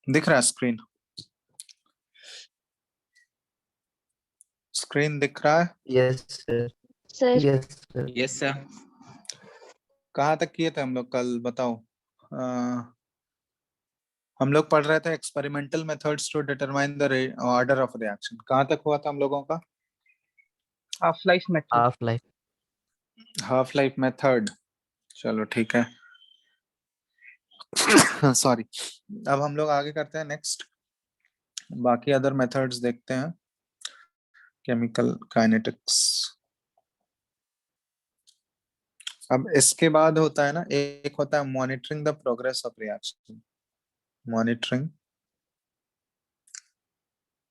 दिख रहा है स्क्रीन? स्क्रीन दिख रहा है? Yes sir. Sir yes sir. Yes sir. कहाँ तक किए थे हम लोग कल, बताओ? हम लोग पढ़ रहे थे experimental methods to determine the order of reaction. कहाँ तक हुआ था हम लोगों का? Half life method. Half life. Half life method. चलो ठीक है। सॉरी। अब हम लोग आगे करते हैं नेक्स्ट, बाकी अदर मेथड्स देखते हैं। Chemical kinetics. अब इसके बाद होता है ना, एक होता है monitoring the progress of reaction. Monitoring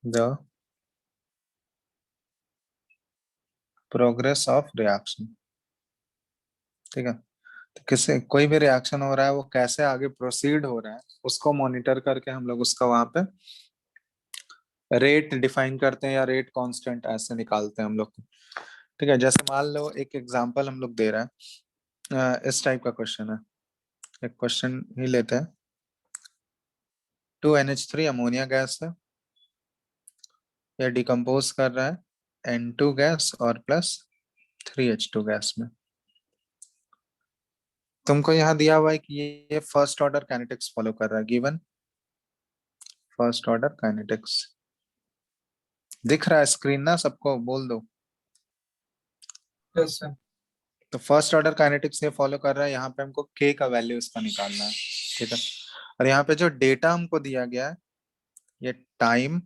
the progress of reaction. ठीक है, तो किसी कोई भी रिएक्शन हो रहा है, वो कैसे आगे प्रोसीड हो रहा है उसको मॉनिटर करके हम लोग उसका वहां पे रेट डिफाइन करते हैं, या रेट कांस्टेंट ऐसे निकालते हैं हम लोग। ठीक है, जैसे मान लो एक एग्जांपल हम लोग दे रहे हैं, इस टाइप का क्वेश्चन है। एक क्वेश्चन ही लेते हैं। 2NH3 अमोनिया गैस है, यह डिकम्पोज कर रहा है N2 गैस और प्लस 3H2 गैस में। तुमको यहाँ दिया हुआ है कि ये फर्स्ट ऑर्डर काइनेटिक्स फॉलो कर रहा है, गिवन फर्स्ट ऑर्डर काइनेटिक्स। दिख रहा है स्क्रीन ना सबको? बोल दो। Yes sir. तो फर्स्ट ऑर्डर काइनेटिक्स ये फॉलो कर रहा है। यहाँ पे हमको के का वैल्यू इसका निकालना है। ठीक है, और यहाँ पे जो डेटा हमको दिया गया है, ये टाइम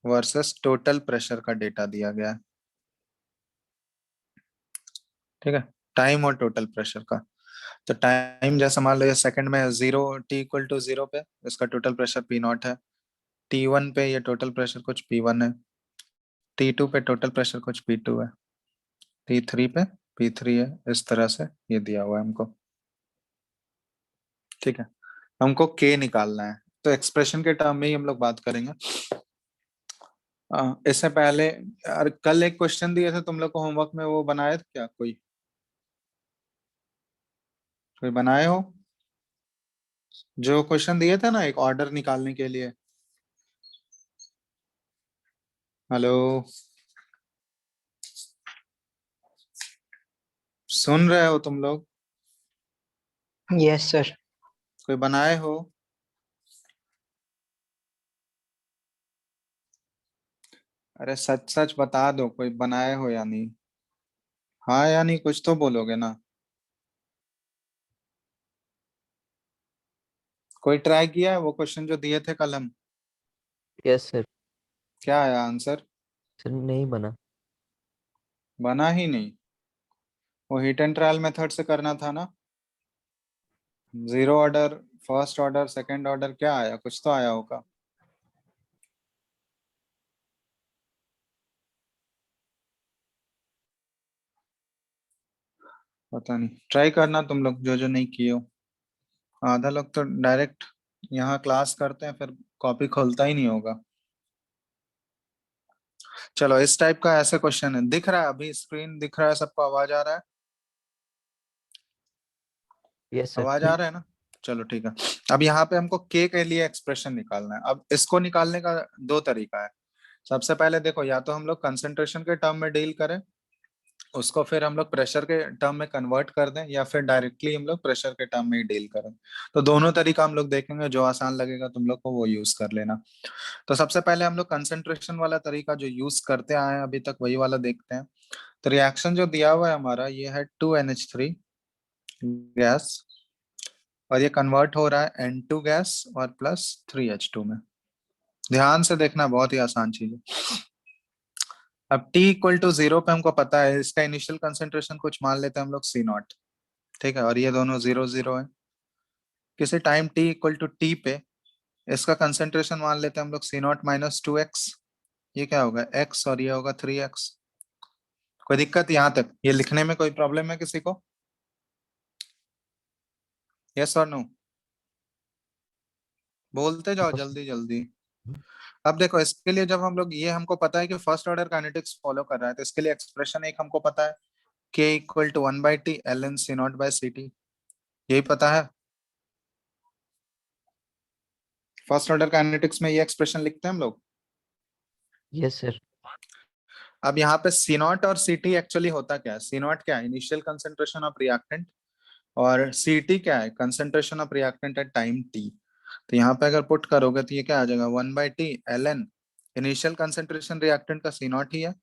वर्सेस टोटल प्रेशर का डेटा दिया गया है। ठीक है, टाइम और टोटल प्रेशर का। तो टाइम जैसे मान लो ये सेकंड में 0 t = 0 पे इसका टोटल प्रेशर P0 है। T1 पे ये टोटल प्रेशर कुछ P1 है। T2 पे टोटल प्रेशर कुछ P2 है। T3 पे P3 है। इस तरह से ये दिया हुआ है हमको। ठीक है, हमको K निकालना है, तो एक्सप्रेशन के टर्म में ही हम लोग बात करेंगे। इससे पहले कल एक क्वेश्चन दिए थे तुम लोग को होमवर्क में, वो बनाए थे क्या? कोई बनाए हो? जो क्वेश्चन दिए थे ना एक ऑर्डर निकालने के लिए। हेलो, सुन रहे हो तुम लोग? Yes sir. कोई बनाए हो? अरे सच सच बता दो, कोई बनाए हो या नहीं? हाँ या नहीं, कुछ तो बोलोगे ना। कोई ट्राई किया है वो क्वेश्चन जो दिए थे कल हम? Yes sir. क्या आया आंसर? सर नहीं बना। बना ही नहीं? वो हिट एंड ट्रायल मेथड से करना था ना। Zero order, first order, second order, क्या आया? कुछ तो आया होगा। पता नहीं, ट्राई करना तुम लोग जो जो नहीं किए हो। आधा लोग तो डायरेक्ट यहाँ क्लास करते हैं, फिर कॉपी खोलता ही नहीं होगा। चलो, इस टाइप का ऐसे क्वेश्चन है। दिख रहा है अभी स्क्रीन? दिख रहा है सबको? आवाज आ रहा है? Yes sir. आवाज आ रहा है ना? चलो ठीक है। अब यहाँ पे हमको के लिए एक्सप्रेशन निकालना है। अब इसको निकालने का दो तरीका है। सबसे पहले देखो, या तो हम लोग कंसंट्रेशन के टर्म में डील करें, उसको फिर हम लोग प्रेशर के टर्म में कन्वर्ट कर दें, या फिर डायरेक्टली हम लोग प्रेशर के टर्म में ही डील करें। तो दोनों तरीका हम लोग देखेंगे, जो आसान लगेगा तुम लोग को वो यूज कर लेना। तो सबसे पहले हम लोग कंसंट्रेशन वाला तरीका जो यूज करते आए हैं अभी तक, वही वाला देखते हैं। तो रिएक्शन जो दिया हुआ है हमारा, ये है 2NH3 गैस, और ये कन्वर्ट हो रहा है N2 गैस और प्लस 3H2 में। ध्यान से देखना, बहुत ही आसान चीज है। अब t = 0 पे हमको पता है इसका इनिशियल कंसेंट्रेशन कुछ मान लेते हैं हम लोग C0। ठीक है, और ये दोनों 0 0 है। किसी टाइम t पे इसका कंसेंट्रेशन मान लेते हैं हम लोग C0 - 2x। ये क्या होगा? x, और ये होगा 3x। कोई दिक्कत यहाँ तक? ये लिखने में कोई प्रॉब्लम है किसी को? Yes or no? बोलते जाओ जल्दी जल्दी। अब देखो, इसके लिए जब हम लोग, ये हमको पता है कि फर्स्ट ऑर्डर काइनेटिक्स फॉलो कर रहा है, तो इसके लिए एक्सप्रेशन एक हमको पता है, k = 1/t ln C0/Ct। यही पता है। फर्स्ट ऑर्डर काइनेटिक्स में ये एक्सप्रेशन लिखते हैं हम लोग। Yes sir. अब यहाँ पे सी नॉट और सी टी एक्चुअली होता क्या है? सी नॉट क्या है? इनिशियल कंसेंट्रेशन ऑफ रिएक्टेंट, और सी टी क्या है? Concentration of reactant eight time T. तो यहाँ पे अगर पुट करोगे तो ये क्या आ जाएगा? 1/t ln initial concentration reactant का सी नॉट ही है,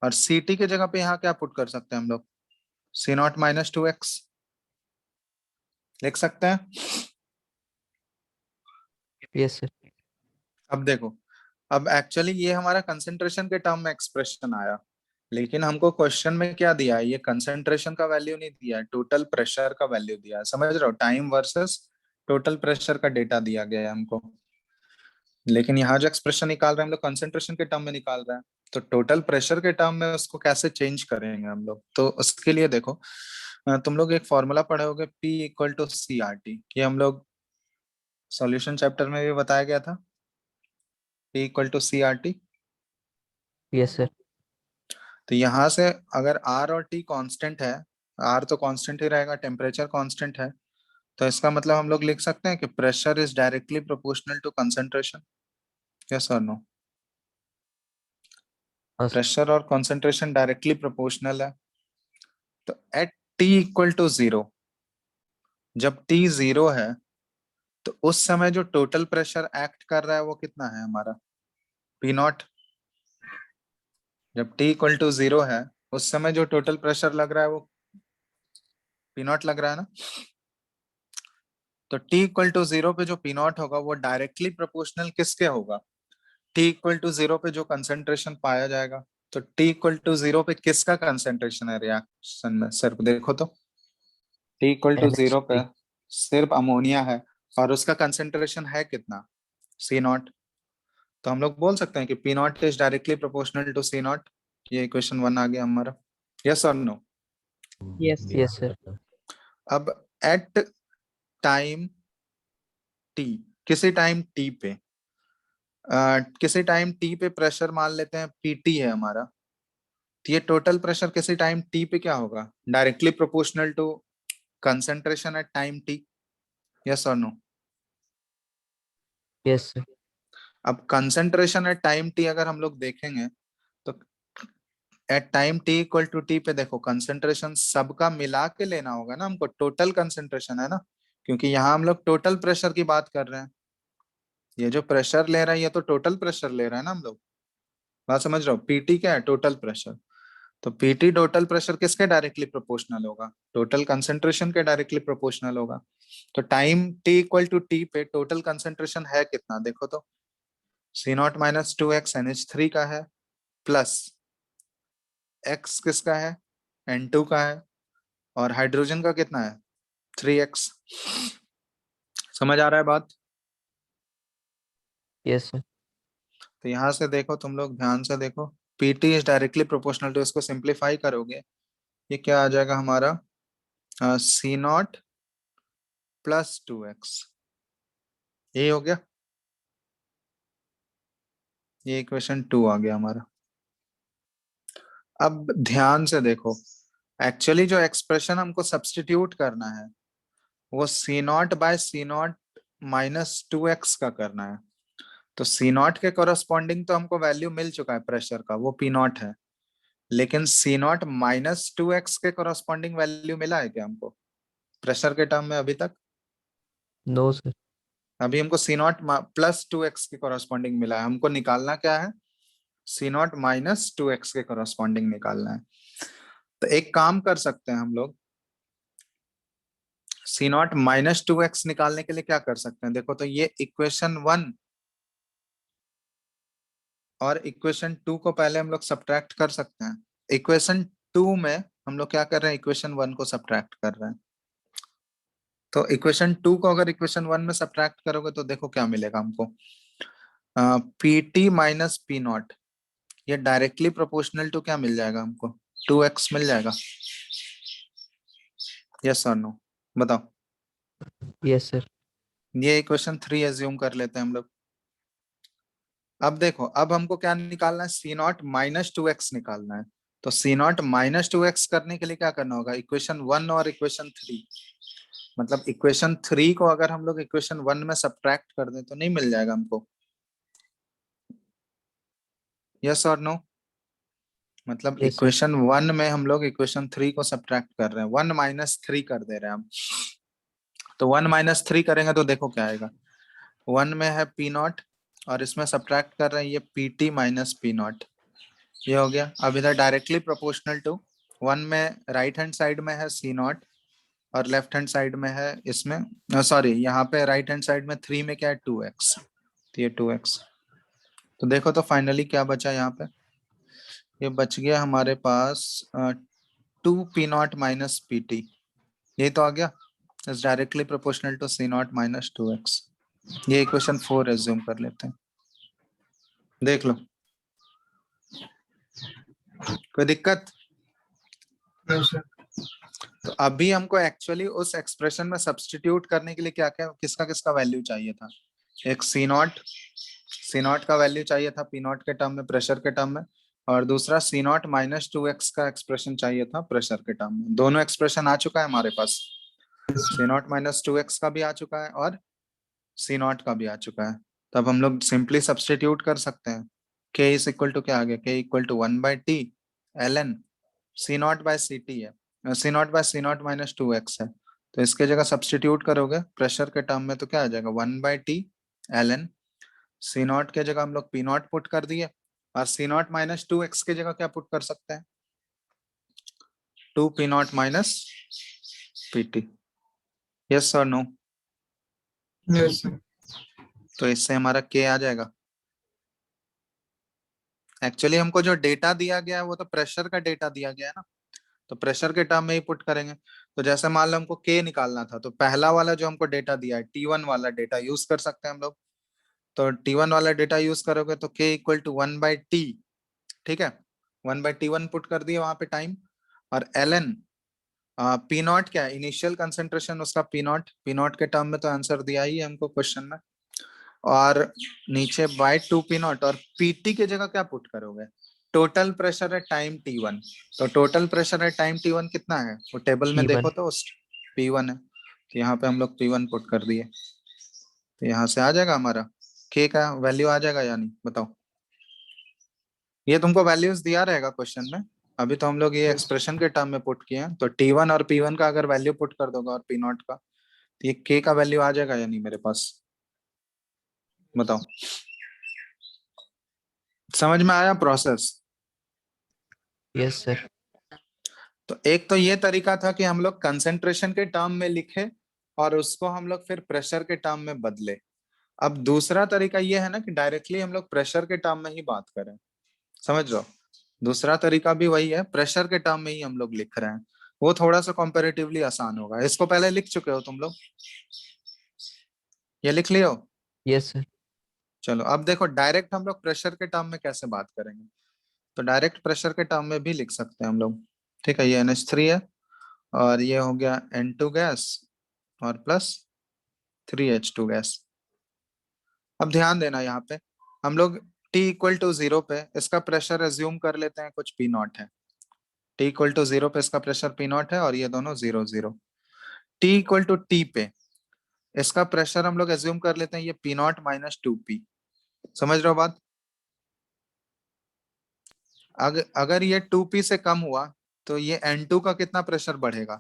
और सी टी की जगह पे यहाँ क्या पुट कर सकते हैं हम लोग? सी नॉट माइनस 2x लिख सकते हैं। Yes sir. अब देखो, अब एक्चुअली ये हमारा कंसेंट्रेशन के टर्म में एक्सप्रेशन आया, लेकिन हमको क्वेश्चन में क्या दिया है? ये कंसेंट्रेशन का वैल्यू नहीं दिया है, टोटल प्रेशर का वैल्यू दिया है। समझ रहे हो? टाइम वर्सेस टोटल प्रेशर का डेटा दिया गया है हमको, लेकिन यहाँ जो एक्सप्रेशन निकाल रहे हैं हम लोग कंसेंट्रेशन के टर्म में निकाल रहे हैं। तो टोटल प्रेशर के टर्म में उसको कैसे चेंज करेंगे हम लोग? तो उसके लिए देखो, तुम लोग एक फॉर्मूला पढ़े होगे, P equal to C R T. ये हम लोग सॉल्यूशन चैप्टर में भी बताया गया था, P equal to C R T. Yes sir. तो यहाँ से अगर R और T कांस्टेंट है, R तो कांस्टेंट ही रहेगा, टेम्परेचर कांस्टेंट है, तो इसका मतलब हम लोग लिख सकते हैं कि pressure is directly proportional to concentration. Yes or no? हाँ सर। प्रेशर और कंसेंट्रेशन डायरेक्टली प्रोपोर्शनल है। तो एट T इक्वल टू 0, जब T 0 है, तो उस समय जो टोटल प्रेशर एक्ट कर रहा है वो कितना है हमारा? P not. जब T इक्वल टू 0 है, उस समय जो टोटल प्रेशर लग रहा है वो P नॉट लग रहा है ना। तो T इक्वल टू 0 पे जो P नॉट होगा वो डायरेक्टली प्रोपोर्शनल किसके होगा? T इक्वल टू 0 पे जो कंसेंट्रेशन पाया जाएगा। तो T इक्वल टू 0 पे किसका कंसेंट्रेशन है रिएक्शन में? सिर्फ देखो तो, T इक्वल टू 0 पे NH3। सिर्फ अमोनिया है, और उसका कंसेंट्रेशन है कितना? C naught. तो हम लोग बोल सकते हैं कि P naught is directly proportional to C naught. ये इक्वेशन 1 आ गया हमारा। Yes or no? Yes. Yes sir. अब एट टाइम T, किसी टाइम T पे, किसी टाइम T पे प्रेशर मान लेते हैं PT है हमारा, तो ये टोटल प्रेशर किसी टाइम T पे क्या होगा? Directly proportional to concentration at time T। Yes or no? Yes sir. अब कंसेंट्रेशन एट टाइम T अगर हम लोग देखेंगे, तो at time T equal to T पे देखो, कंसेंट्रेशन सबका मिला के लेना होगा ना हमको, टोटल कंसेंट्रेशन है ना, क्योंकि यहाँ हम लोग टोटल प्रेशर की बात कर रहे हैं। ये जो प्रेशर ले रहा है ये तो टोटल प्रेशर ले रहा है ना हम लोग। बात समझ रहे हो? पीटी क्या है? Total pressure. तो पीटी टोटल प्रेशर किसके डायरेक्टली प्रोपोर्शनल होगा? टोटल कंसेंट्रेशन के डायरेक्टली प्रोपोर्शनल होगा। तो time T equal to T पे टोटल कंसेंट्रेशन है कितना? देखो तो, C naught minus 2x NH3 का है, प्लस x किसका है? N2 का है, और हाइड्रोजन का कितना है? 3x। समझ आ रहा है बात? Yes sir. तो यहाँ से देखो, तुम लोग ध्यान से देखो, PT is directly proportional to, इसको सिंप्लीफाई करोगे ये क्या आ जाएगा हमारा? C naught plus 2x। ये हो गया, ये इक्वेशन 2 आ गया हमारा। अब ध्यान से देखो, एक्चुअली जो एक्सप्रेशन हमको सब्स्टिट्यूट करना है वो C naught by C naught minus 2x का करना है। तो C नॉट के कोरस्पॉन्डिंग तो हमको वैल्यू मिल चुका है प्रेशर का, वो P नॉट है, लेकिन C नॉट माइनस 2x के कोरस्पॉन्डिंग वैल्यू मिला है क्या हमको प्रेशर के टर्म में अभी तक? No sir. अभी हमको C नॉट प्लस 2x के कोरस्पॉन्डिंग मिला है, हमको निकालना क्या है? C नॉट माइनस 2x के कोरस्पॉन्डिंग निकालना है। तो एक काम कर सकते हैं हम लोग, C नॉट माइनस 2x निकालने के लिए क्या कर सकते हैं? देखो तो, ये इक्वेशन 1 और इक्वेशन 2 को पहले हम लोग सब्ट्रैक्ट कर सकते हैं। इक्वेशन 2 में हम लोग क्या कर रहे हैं? इक्वेशन 1 को सब्ट्रैक्ट कर रहे हैं। तो इक्वेशन 2 को अगर इक्वेशन 1 में सब्ट्रैक्ट करोगे तो देखो क्या मिलेगा हमको? पीटी माइनस पी नॉट, ये डायरेक्टली प्रोपोर्शनल टू क्या मिल जाएगा हमको? 2x मिल जाएगा। Yes or no? बताओ। Yes sir. ये इक्वेशन 3 एज्यूम कर लेते हैं हम लोग। अब देखो, अब हमको क्या निकालना है? C नॉट माइनस 2x निकालना है। तो C नॉट माइनस 2x करने के लिए क्या करना होगा? इक्वेशन 1 और इक्वेशन 3 मतलब इक्वेशन 3 को अगर हम लोग इक्वेशन 1 में सब्ट्रैक्ट कर दें तो नहीं मिल जाएगा हमको? Yes or no? मतलब Yes, sir. इक्वेशन 1 में हम लोग इक्वेशन 3 को सब्ट्रैक्ट कर रहे हैं, 1 माइनस 3 कर दे रहे हैं हम। तो 1 माइनस 3 करेंगे तो देखो क्या आएगा। 1 में है पी नॉट और इसमें सब्ट्रैक्ट कर रहे हैं ये P T minus P not, ये हो गया। अब इधर डायरेक्टली प्रोपोर्शनल टू 1 में राइट हैंड साइड में है सी नॉट और लेफ्ट हैंड साइड में है इसमें सॉरी यहाँ पे राइट हैंड साइड में 3 में क्या है 2x, तो ये 2x। तो देखो तो फाइनली क्या बचा यहाँ पे, ये बच गया हमारे पास 2 P naught minus P T, ये तो आ गया, is directly proportional to C naught minus 2x। ये इक्वेशन 4 एज्यूम कर लेते हैं, देख लो कोई दिक्कत? No, sir. तो अभी हमको एक्चुअली उस एक्सप्रेशन में सब्स्टिट्यूट करने के लिए क्या क्या किसका किसका वैल्यू चाहिए था? एक सी नॉट का वैल्यू चाहिए था पी नॉट के टर्म में, प्रेशर के टर्म में, और दूसरा सी नॉट माइनस 2x का एक्सप्रेशन चाहिए था प्रेशर के टर्म में। दोनों एक्सप्रेशन आ चुका है हमारे पास, सी नॉट माइनस 2x का भी आ चुका है और सी नॉट का भी आ चुका है। तब हम लोग सिंपली सब्स्टिट्यूट कर सकते हैं। k इज इक्वल टू क्या आ गया, k equal to 1/t ln C naught by C T है, C naught by C naught minus 2x है, तो इसके जगह सब्स्टिट्यूट करोगे प्रेशर के टर्म में तो क्या आ जाएगा 1/t ln सी नॉट के जगह हम लोग पी नॉट पुट कर दिए और सी नॉट माइनस 2x के जगह क्या पुट कर सकते हैं 2 P naught minus P T. Yes or no? Yes, sir. तो इससे हमारा k आ जाएगा। एक्चुअली हमको जो डेटा दिया गया है वो तो प्रेशर का डेटा दिया गया है ना, तो प्रेशर के टर्म में ही पुट करेंगे। तो जैसे मान लो हमको के निकालना था तो पहला वाला जो हमको डेटा दिया है T1 वाला डेटा यूज कर सकते हैं हम लोग। तो T1 वाला डेटा यूज करोगे तो के इक्वल टू 1/t, ठीक है, 1/T1 पुट कर दिए वहां पे टाइम, और ln पी नॉट क्या है इनिशियल कंसेंट्रेशन उसका पी नॉट के टर्म में तो आंसर दिया ही है हमको क्वेश्चन में, और नीचे बाय 2 पी नॉट, और पीटी के जगह क्या पुट करोगे टोटल प्रेशर है टाइम T1। तो टोटल प्रेशर है टाइम T1 कितना है वो टेबल में देखो P1. तो उस P1 है, तो यहाँ पे हम लोग P1 पुट कर दिए, तो यहाँ से आ जाएगा हमारा के का वैल्यू आ जाएगा या नहीं बताओ? ये तुमको वैल्यूज दिया रहेगा क्वेश्चन में, अभी तो हम लोग ये एक्सप्रेशन के टर्म में पुट किए हैं, तो T1 और P1 का अगर वैल्यू पुट कर दोगे और पी नॉट का, तो ये के का वैल्यू आ जाएगा या नहीं मेरे पास बताओ? समझ में आया प्रोसेस? Yes, sir. तो एक तो ये तरीका था कि हम लोग कंसेंट्रेशन के टर्म में लिखे और उसको हम लोग फिर प्रेशर के टर्म में बदले। अब दूसरा तरीका ये है ना कि डायरेक्टली हम लोग प्रेशर के टर्म में ही बात करें, समझ रहे हो? दूसरा तरीका भी वही है, प्रेशर के टर्म में ही हम लोग लिख रहे हैं, वो थोड़ा सा कंपैरेटिवली आसान होगा। इसको पहले लिख चुके हो तुम लोग, ये लिख लियो? Yes, sir. चलो अब देखो डायरेक्ट हम लोग प्रेशर के टर्म में कैसे बात करेंगे। तो डायरेक्ट प्रेशर के टर्म में भी लिख सकते हैं हम लोग, ठीक है। ये NH3 है और ये हो गया N2 गैस और प्लस 3H2 गैस। अब ध्यान देना यहाँ पे हम लोग T इक्वल टू 0 पे इसका प्रेशर एज्यूम कर लेते हैं कुछ P नॉट है, T इक्वल टू 0 पे इसका प्रेशर P नॉट है और ये दोनों 0 0। T इक्वल टू T पे इसका प्रेशर हम लोग एज्यूम कर लेते हैं ये P नॉट माइनस 2P। समझ रहे हो बात? अगर ये 2P से कम हुआ तो ये N2 का कितना प्रेशर बढ़ेगा,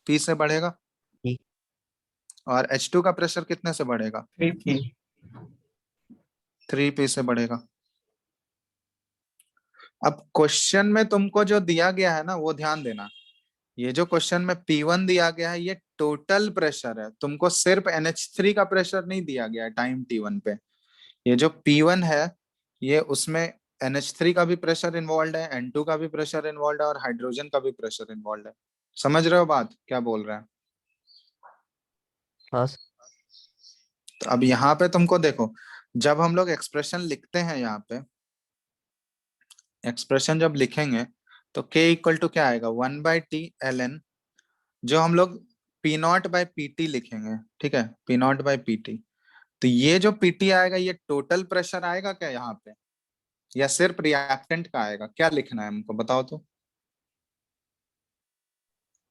P से बढ़ेगा, P. और H2 का प्रेशर कितने से बढ़ेगा, 3P. 3P से बढ़ेगा। अब क्वेश्चन में तुमको जो दिया गया है ना वो ध्यान देना, ये जो क्वेश्चन में P1 दिया गया है ये टोटल प्रेशर है, तुमको सिर्फ NH3 का प्रेशर नहीं दिया गया है टाइम T1 पे। ये जो P1 है ये उसमें NH3 का भी प्रेशर इन्वॉल्व है, N2 का भी प्रेशर इन्वॉल्व है और हाइड्रोजन का भी प्रेशर इन्वॉल्व है। समझ रहे हो बात क्या बोल रहे हैं? हाँ, sir. तो अब यहाँ पे तुमको देखो, जब हम लोग एक्सप्रेशन लिखते हैं यहाँ पे, एक्सप्रेशन जब लिखेंगे तो k इक्वल टू क्या आएगा 1/t ln, जो हम लोग P नॉट बाय PT लिखेंगे, ठीक है, P नॉट बाय PT। तो ये जो PT आएगा ये टोटल प्रेशर आएगा क्या यहाँ पे, या सिर्फ रिएक्टेंट का आएगा? क्या लिखना है हमको बताओ तो?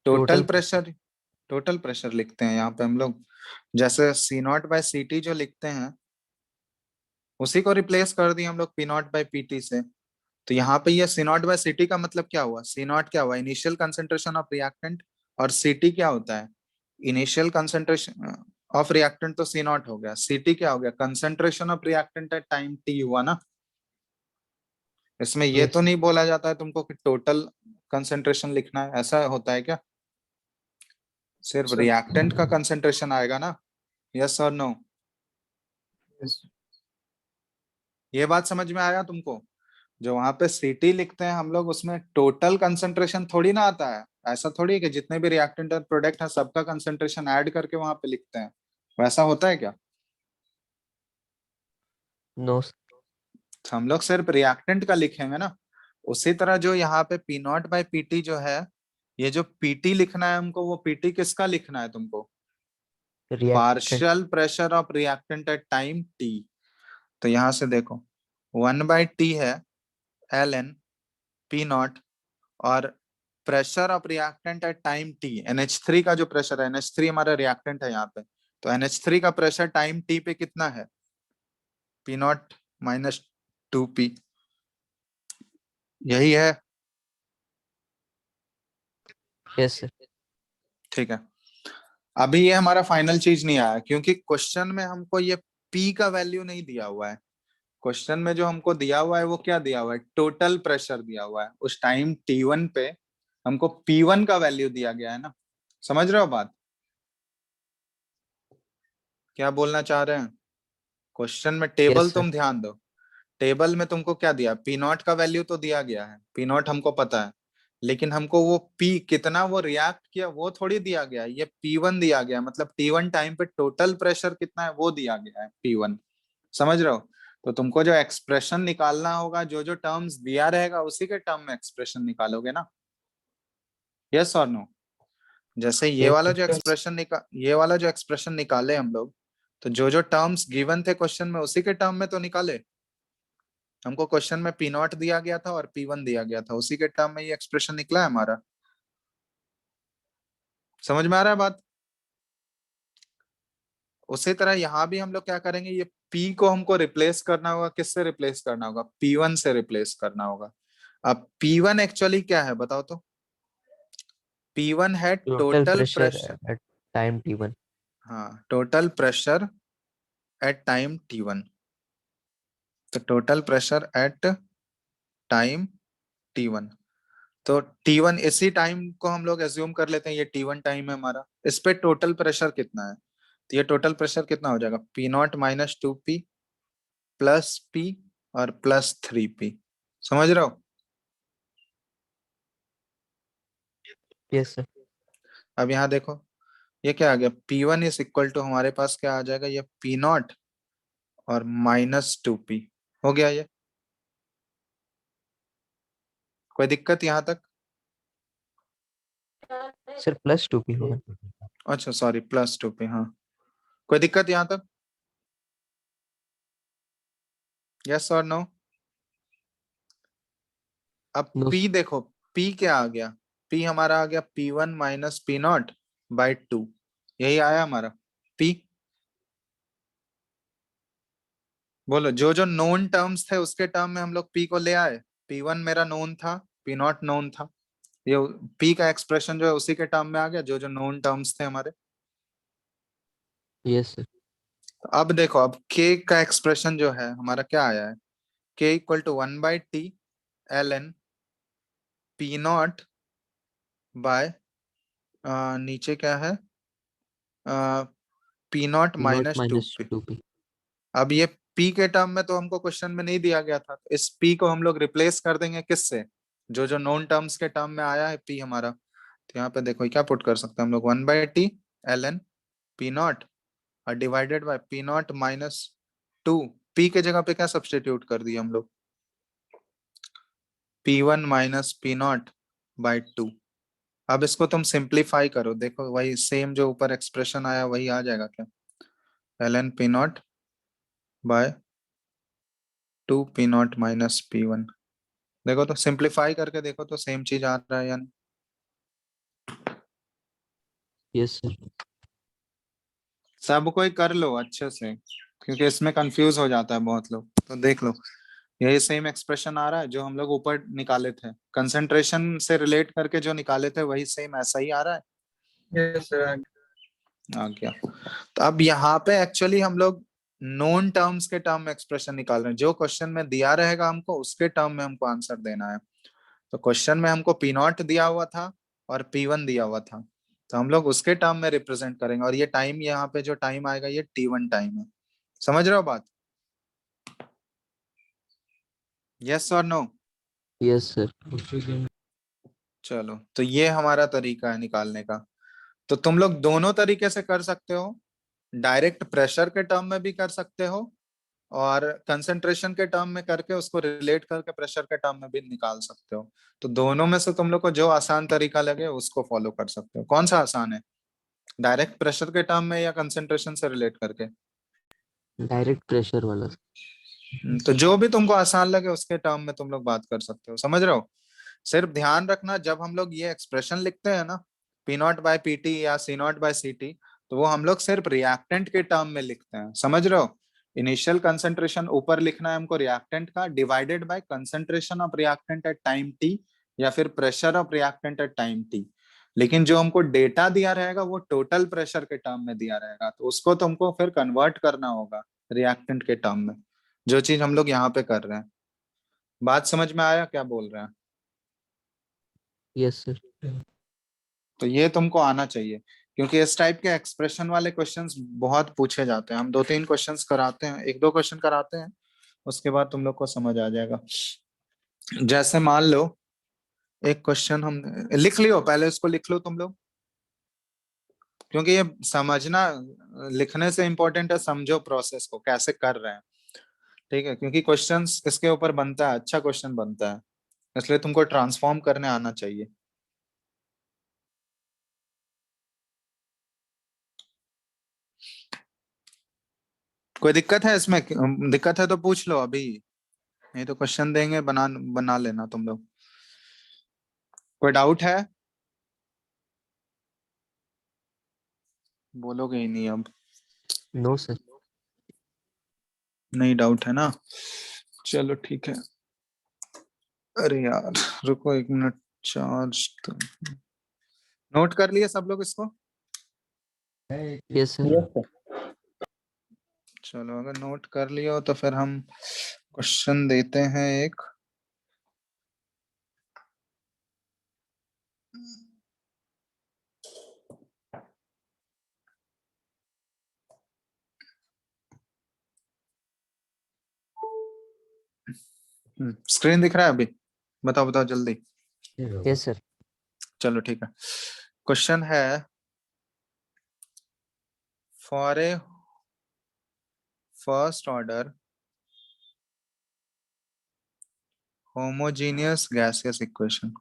Total Total. Pressure total pressure लिखते हैं यहाँ पे हम लोग, जैसे सी नॉट बाय सी टी जो लिखते हैं उसी को रिप्लेस कर दिए हम लोग P not by P T से। तो यहाँ पे ये सी नॉट बाय सी टी का मतलब क्या हुआ, सी नॉट क्या हुआ, इनिशियल कंसेंट्रेशन ऑफ रिएक्टेंट, और सी टी क्या होता है, इनिशियल कंसेंट्रेशन ऑफ रिएक्टेंट, तो सी नॉट हो गया, सी टी क्या हो गया, concentration of reactant eight time T हुआ ना। इसमें ये Yes, तो sir. नहीं बोला जाता है तुमको कि टोटल कंसेंट्रेशन लिखना है, ऐसा होता है क्या, सिर्फ सर रिएक्टेंट का कंसेंट्रेशन आएगा ना, यस और नो। यस ये बात समझ में आया तुमको, जो वहां पे सीटी लिखते हैं हम लोग उसमें टोटल कंसेंट्रेशन थोड़ी ना आता है, ऐसा थोड़ी है कि जितने भी रिएक्टेंट और प्रोडक्ट है सबका कंसेंट्रेशन ऐड करके वहां पे लिखते हैं, वैसा होता है क्या। No, sir. तो हम लोग सिर्फ रिएक्टेंट का लिखेंगे ना। उसी तरह जो यहाँ पे पी नॉट बाई पीटी जो है, ये जो पीटी लिखना है हमको, वो पीटी किसका लिखना है तुमको, Reactant. Partial pressure of reactant eight time T. तो यहाँ से देखो 1/T है एल एन पी नॉट, और pressure of reactant eight time T, NH3 का जो प्रेशर है, NH3 हमारा रिएक्टेंट है यहाँ पे, तो NH3 का प्रेशर टाइम टी पे कितना है, पी नॉट माइनस 2P, यही है। Yes, sir. ठीक है, अभी ये हमारा फाइनल चीज नहीं आया क्योंकि क्वेश्चन में हमको ये P का वैल्यू नहीं दिया हुआ है। क्वेश्चन में जो हमको दिया हुआ है वो क्या दिया हुआ है, टोटल प्रेशर दिया हुआ है, उस टाइम T1 पे हमको P1 का वैल्यू दिया गया है ना। समझ रहे हो बात, क्या बोलना चाह रहे हैं। क्वेश्चन में टेबल Yes, sir. तुम ध्यान दो, टेबल में तुमको क्या दिया, पी नॉट का वैल्यू तो दिया गया है, पी नॉट हमको पता है, लेकिन हमको वो पी कितना वो रिएक्ट किया वो थोड़ी दिया गया है, ये P1 दिया गया है, मतलब T1 टाइम पे टोटल प्रेशर कितना है वो दिया गया है P1। समझ रहे हो, तो तुमको जो एक्सप्रेशन निकालना होगा, जो जो टर्म्स दिया रहेगा उसी के टर्म में एक्सप्रेशन निकालोगे ना, यस और नो। जैसे ये Yes, वाला sir. जो एक्सप्रेशन ये वाला जो एक्सप्रेशन निकाले हम लोग, तो जो जो टर्म्स गिवन थे क्वेश्चन में उसी के टर्म में तो निकाले। हमको क्वेश्चन में पी नॉट दिया गया था और P1 दिया गया था, उसी के टर्म में ये एक्सप्रेशन निकला है हमारा। समझ में आ रहा है बात। उसी तरह यहाँ भी हम लोग क्या करेंगे, ये P को हमको रिप्लेस करना होगा, किससे रिप्लेस करना होगा, P1 से रिप्लेस करना होगा। अब P1 एक्चुअली क्या है बताओ तो, P1 है Total total pressure pressure, at time T1. हाँ total pressure at time T1, तो total pressure at time T1, तो T1 इसी टाइम को हम लोग एज्यूम कर लेते हैं, ये T1 टाइम है हमारा, इस पे टोटल प्रेशर कितना है, तो ये टोटल प्रेशर कितना हो जाएगा, P naught minus 2P plus P और प्लस 3P। समझ रहे हो। Yes, sir. अब यहाँ देखो ये क्या आ गया, P1 इज इक्वल टू हमारे पास क्या आ जाएगा, ये पी नॉट और माइनस 2P हो गया ये। कोई दिक्कत यहाँ तक, Sir, plus 2P होगा. अच्छा सॉरी प्लस 2P, हाँ कोई दिक्कत यहाँ तक, यस और नो। अब No, P sir. देखो, P क्या आ गया, P हमारा आ गया P1 minus P not by 2, यही आया हमारा P। बोलो जो जो नोन टर्म्स थे उसके टर्म में हम लोग P को ले आए, P1 मेरा नोन था, P नॉट नोन था, ये P का एक्सप्रेशन जो है उसी के टर्म में आ गया, जो जो नोन टर्म्स थे हमारे। Yes, sir. तो अब देखो, अब K का एक्सप्रेशन जो है हमारा क्या आया है, K equal to 1/T ln P naught by, नीचे क्या है, P naught P naught minus two minus P. 2P. अब ये P के टर्म में तो हमको क्वेश्चन में नहीं दिया गया था, तो इस P को हम लोग रिप्लेस कर देंगे किससे, जो जो नॉन टर्म्स के टर्म में आया है P हमारा, तो यहाँ पे देखो क्या पुट कर सकते हैं हम लोग, 1/T ln P नॉट और divided by P not minus 2, P के जगह पे क्या सब्सटीट्यूट कर दिया हम लोग, P1 minus P not by 2। अब इसको तुम सिंप्लीफाई करो, देखो वही सेम जो ऊपर एक्सप्रेशन आया वही आ जाएगा क्या, ln P naught by 2P naught minus P1। देखो तो सिंप्लीफाई करके देखो तो सेम चीज आ रहा है या नहीं। Yes sir. सब कोई कर लो अच्छे से, क्योंकि इसमें कंफ्यूज हो जाता है बहुत लोग। तो देख लो, यही सेम एक्सप्रेशन आ रहा है जो हम लोग ऊपर निकाले थे, कंसंट्रेशन से रिलेट करके जो निकाले थे वही सेम ऐसा ही आ रहा है। Yes, sir. आ गया। तो अब यहाँ पे एक्चुअली हम लोग नोन टर्म्स के टर्म में एक्सप्रेशन निकाल रहे हैं। जो क्वेश्चन में दिया रहेगा हमको उसके टर्म में हमको आंसर देना है। तो क्वेश्चन में हमको पी नॉट दिया हुआ था और P1 दिया हुआ था, तो हम लोग उसके टर्म में रिप्रेजेंट करेंगे। और ये टाइम, यहाँ पे जो टाइम आएगा ये T1 टाइम है। समझ रहे हो बात? Yes or no? Yes sir. चलो, तो ये हमारा तरीका है निकालने का। तो तुम लोग दोनों तरीके से कर सकते हो, डायरेक्ट प्रेशर के टर्म में भी कर सकते हो और कंसंट्रेशन के टर्म में करके उसको रिलेट करके प्रेशर के टर्म में भी निकाल सकते हो। तो दोनों में से तुम लोग को जो आसान तरीका लगे उसको फॉलो कर सकते हो। कौन सा आसान है, डायरेक्ट प्रेशर के टर्म में या कंसंट्रेशन से रिलेट करके? डायरेक्ट प्रेशर वाला। तो जो भी तुमको आसान लगे उसके टर्म में तुम लोग बात कर सकते हो। समझ रहे हो? सिर्फ ध्यान रखना, जब हम लोग ये एक्सप्रेशन लिखते हैं ना, P not by P T या सी नॉट बाय सी टी, तो वो हम लोग सिर्फ रिएक्टेंट के टर्म में लिखते हैं। समझ रहे हो? इनिशियल कंसंट्रेशन ऊपर लिखना है हमको रिएक्टेंट का, divided by concentration of reactant eight time T, या फिर pressure of reactant eight time T. लेकिन जो हमको डेटा दिया रहेगा वो टोटल प्रेशर के टर्म में दिया रहेगा, तो उसको तुमको फिर कन्वर्ट करना होगा रिएक्टेंट के टर्म में, जो चीज हम लोग यहाँ पे कर रहे हैं। बात समझ में आया क्या बोल रहे हैं? Yes sir. तो ये तुमको आना चाहिए, क्योंकि इस टाइप के एक्सप्रेशन वाले क्वेश्चंस बहुत पूछे जाते हैं। हम 2-3 क्वेश्चंस कराते हैं, 1-2 क्वेश्चन कराते हैं, उसके बाद तुम लोग को समझ आ जाएगा। जैसे मान लो एक क्वेश्चन हम लिख लियो, पहले इसको लिख लो तुम लोग, क्योंकि ये समझना लिखने से इम्पोर्टेंट है, समझो प्रोसेस को कैसे कर रहे हैं। ठीक है, क्योंकि क्वेश्चंस इसके ऊपर बनता है, अच्छा क्वेश्चन बनता है, इसलिए तुमको ट्रांसफॉर्म करने आना चाहिए। कोई दिक्कत है इसमें? दिक्कत है तो पूछ लो अभी, नहीं तो क्वेश्चन देंगे, बना बना लेना तुम लोग। कोई डाउट है? बोलोगे ही नहीं अब? No sir. नहीं डाउट है ना? चलो ठीक है। अरे यार रुको 1 मिनट, चार्ज तो नोट कर लिए सब लोग इसको? Yes sir. चलो, अगर नोट कर लिया हो तो फिर हम क्वेश्चन देते हैं एक। स्क्रीन दिख रहा है अभी? बताओ बताओ जल्दी। Yes sir. चलो ठीक है। क्वेश्चन है, for a first order homogeneous gaseous equation,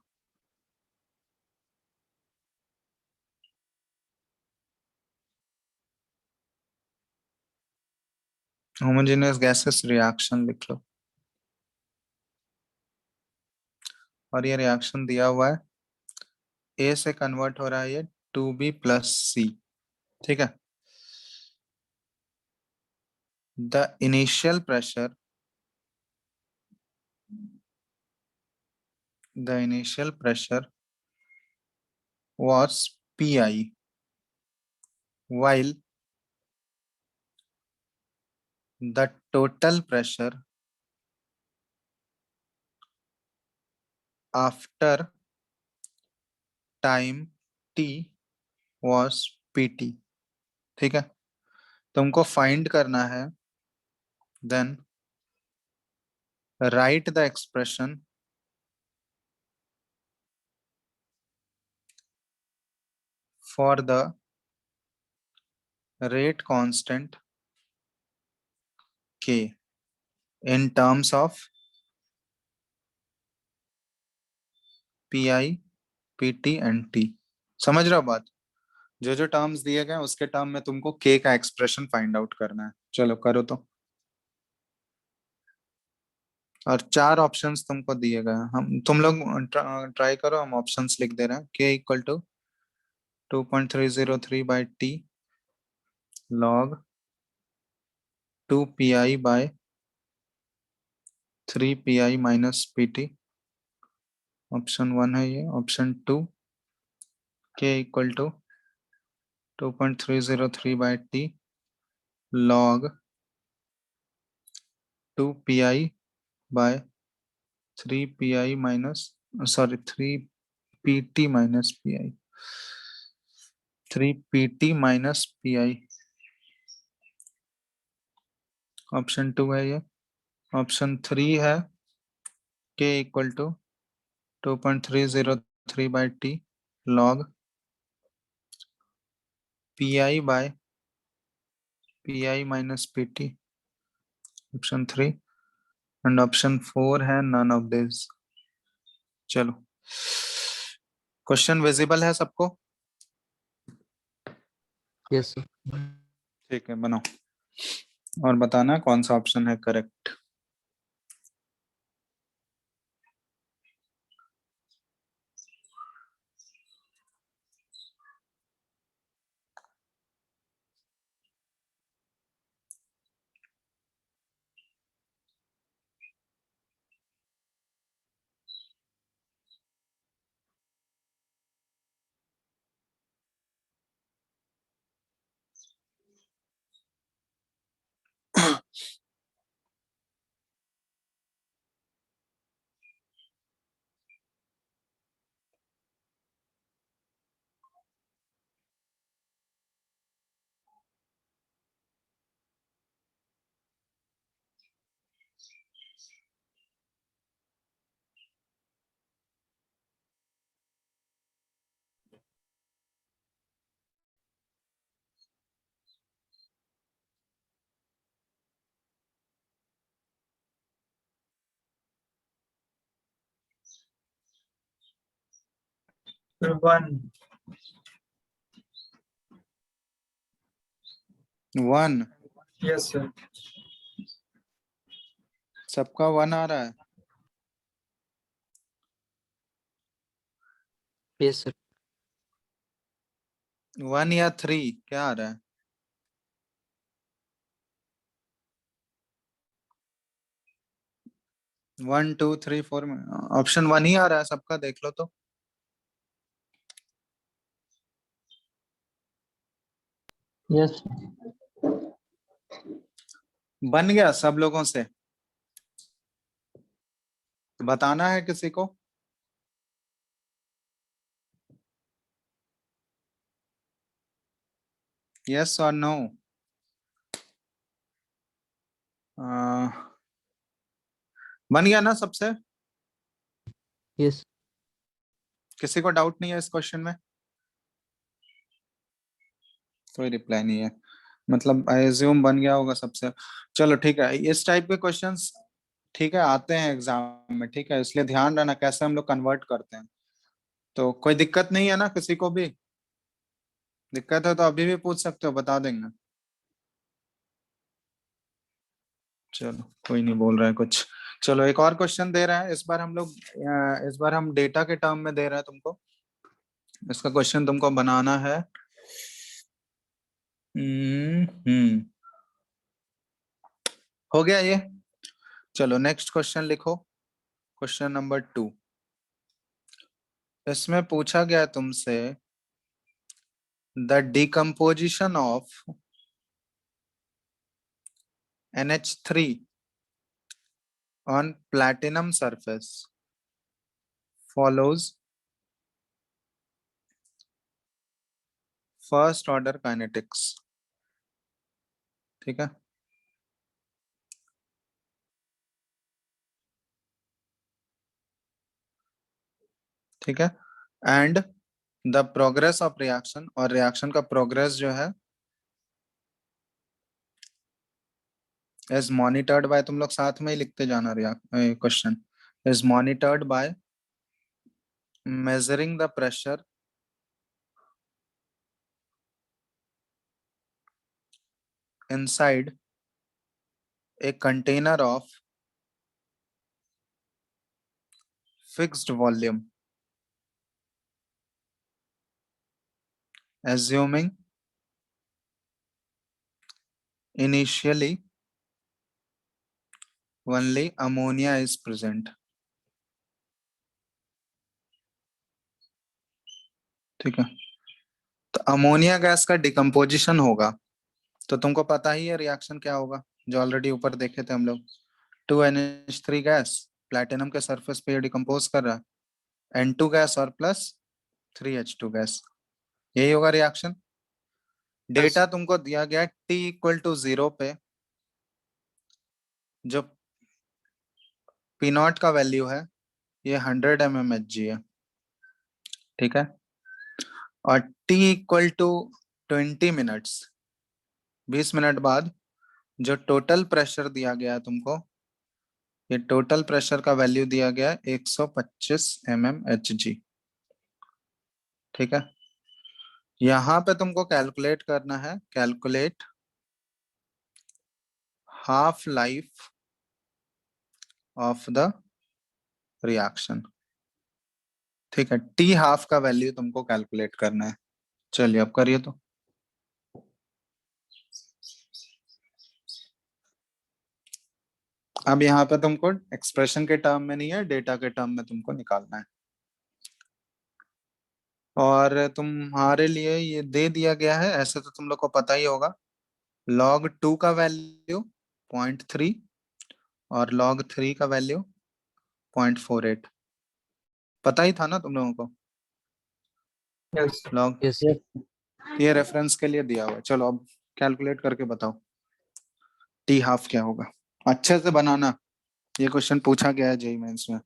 homogeneous gaseous reaction लिख लो। और ये रिएक्शन दिया हुआ है, ए से कन्वर्ट हो रहा है ये 2B+C। ठीक है। The initial pressure, the initial pressure was Pi, while the total pressure after time t was Pt। ठीक है, तुमको फाइंड करना है, then write the expression for the rate constant k in terms of Pi, Pt and T। समझ रहे हो बात? जो जो टर्म्स दिए गए उसके टर्म में तुमको k का एक्सप्रेशन फाइंड आउट करना है। चलो करो तो। और 4 ऑप्शंस तुमको दिए गए हैं, हम तुम लोग ट्राई करो, हम ऑप्शंस लिख दे रहे हैं। k equal to 2.303 by t log 2 pi by 3 pi minus pt। Option 1 है ये। Option 2 k equal to 2.303 by t log 2 pi by 3 pi minus 3 pt minus pi 3 pt minus pi। Option 2 है ये। Option 3 है k equal to 2.303 by t log pi by pi minus pt। Option 3 and option 4 है none of this. चलो, question visible है सबको? Yes sir. ठीक है, बनाओ और बताना कौन सा ऑप्शन है करेक्ट। Sir, 1. 1 Yes, sir. सबका 1 आ रहा है। Yes sir. 1 या 3 क्या आ रहा है? 1 2 3 4 में ऑप्शन 1 ही आ रहा है सबका, देख लो तो। Yes. बन गया सब लोगों से? बताना है किसी को? Yes or no? बन गया ना सबसे? यस। किसी को डाउट नहीं है इस क्वेश्चन में? कोई रिप्लाई नहीं है, मतलब आई एज्यूम बन गया होगा सबसे। चलो ठीक है, इस टाइप के क्वेश्चंस ठीक है आते हैं एग्जाम में, ठीक है, इसलिए ध्यान रखना कैसे हम लोग कन्वर्ट करते हैं। तो कोई दिक्कत नहीं है ना किसी को भी? दिक्कत है तो अभी भी पूछ सकते हो, बता देंगे। चलो कोई नहीं बोल रहा है कुछ। चलो एक और क्वेश्चन दे रहा है, इस बार हम लोग इस बार हम डेटा के टर्म में दे रहा है तुमको। इसका क्वेश्चन तुमको बनाना है। हम्म हो गया ये। चलो नेक्स्ट क्वेश्चन लिखो। Question number 2। इसमें पूछा गया तुमसे the decomposition of NH3 on platinum surface follows first order kinetics. ठीक है, ठीक है। And the progress of reaction, और रिएक्शन का प्रोग्रेस जो है इज मॉनिटर्ड बाय, तुम लोग साथ में ही लिखते जाना question, is monitored by measuring the pressure inside a container of fixed volume assuming initially only ammonia is present। ठीक है, तो अमोनिया गैस का डिकम्पोजिशन होगा, तो तुमको पता ही है रिएक्शन क्या होगा, जो ऑलरेडी ऊपर देखे थे हम लोग। 2NH3 गैस प्लेटिनम के सरफेस पे डिकम्पोज कर रहा है, N2 गैस और प्लस 3H2 गैस, यही होगा रिएक्शन। डेटा तुमको दिया गया T=0 पे, जो पी नॉट का वैल्यू है ये 100 mmHg है, ठीक है। और T=20 मिनट्स, 20 मिनट बाद जो टोटल प्रेशर दिया गया है तुमको, ये टोटल प्रेशर का वैल्यू दिया गया है 125 mmHg, ठीक है। यहाँ पे तुमको कैलकुलेट करना है, calculate half life of the reaction, ठीक है। टी हाफ का वैल्यू तुमको कैलकुलेट करना है। चलिए अब करिए तो। अब यहाँ पे तुमको एक्सप्रेशन के टर्म में नहीं है, डेटा के टर्म में तुमको निकालना है। और तुम्हारे लिए ये दे दिया गया है, ऐसे तो तुम लोग को पता ही होगा, log 2 का वैल्यू 0.3 और log 3 का वैल्यू 0.48, पता ही था ना तुम लोगों को। Yes. log Yes, Yes. ये रेफरेंस के लिए दिया हुआ है। चलो अब कैलकुलेट करके बताओ टी हाफ क्या होगा। अच्छे से बनाना, ये क्वेश्चन पूछा गया है जेईई मेंस में।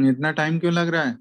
इतना टाइम क्यों लग रहा है।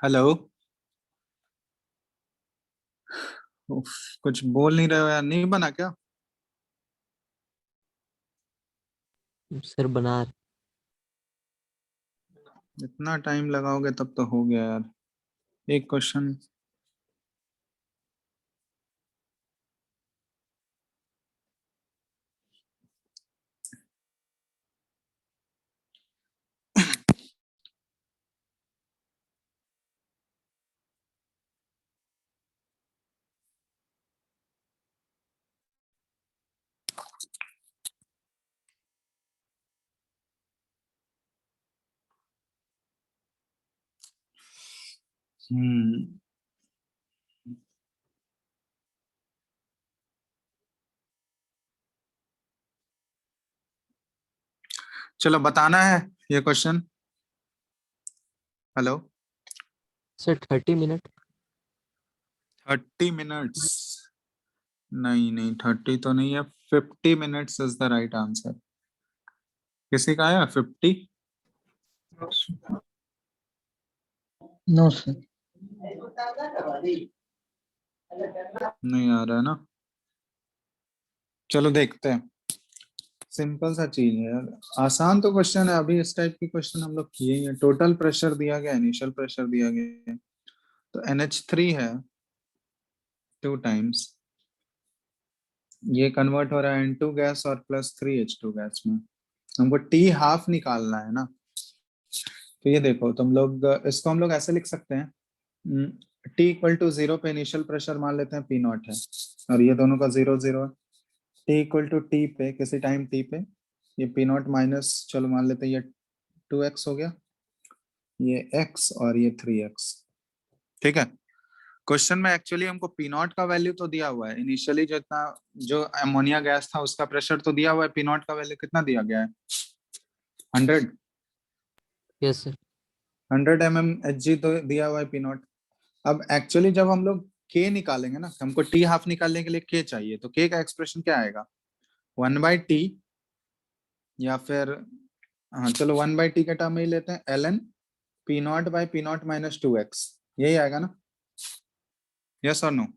हेलो। उफ, कुछ बोल नहीं रहे हो यार, नहीं बना क्या? सर बना इतना टाइम लगाओगे तब तो हो गया यार। एक क्वेश्चन। हम्म। चलो बताना है ये question. Hello. Sir 30 minute. 30 minutes? नहीं नहीं, 30 तो नहीं है। 50 minutes is the right answer. किसी का आया 50? No sir. नहीं आ रहा है ना। चलो देखते हैं। सिंपल सा चीज है यार, आसान तो क्वेश्चन है। अभी इस टाइप की क्वेश्चन हम लोग किए ही हैं। टोटल प्रेशर दिया गया, इनिशियल प्रेशर दिया गया है। तो NH3 है 2 टाइम्स, ये कन्वर्ट हो रहा है N2 गैस और +3H2 गैस में। हमको T हाफ निकालना है ना। तो ये देखो तुम लोग, इसको हम लोग ऐसे लिख सकते हैं। T = 0 पे इनिशियल प्रेशर मान लेते हैं P0 है, और ये दोनों का 0 0 है। T पे किसी टाइम T पे ये P0 माइनस, चलो मान लेते हैं ये 2x हो गया, ये x और ये 3x। ठीक है। क्वेश्चन में एक्चुअली हमको P0 का वैल्यू तो दिया हुआ है इनिशियली, जो इतना जो अमोनिया गैस था उसका प्रेशर तो दिया हुआ है। P0 का वैल्यू कितना दिया गया है? 100। Yes sir. 100 mmHg तो दिया हुआ है P0। अब एक्चुअली जब हम लोग K निकालेंगे ना, हमको T हाफ निकालने के लिए K चाहिए, तो K का एक्सप्रेशन क्या आएगा? 1/T, या फिर हाँ चलो 1/T के टर्म में ही लेते हैं, ln P0/P0 माइनस 2x, यही आएगा ना? Yes or no?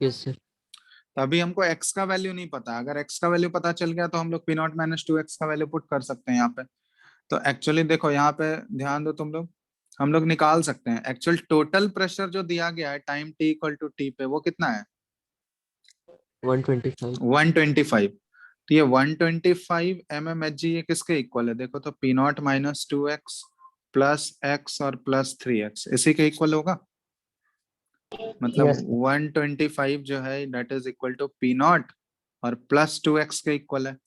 Yes sir. तो अभी हमको x का वैल्यू नहीं पता। अगर x का वैल्यू पता चल गया तो हम लोग P0 माइनस 2x का वैल्यू पुट कर सकते हैं यहाँ पे। तो एक्चुअली देखो यहाँ पे ध्यान दो तुम लोग, हम लोग निकाल सकते हैं एक्चुअल टोटल प्रेशर जो दिया गया है टाइम T = T पे, वो कितना है? 125। 125। तो ये 125 mmHg ये किसके इक्वल है? देखो तो P0 minus 2x plus x और प्लस 3x इसी के इक्वल होगा। मतलब यस 125 जो है that is equal to P0 और प्लस 2x के इक्वल है।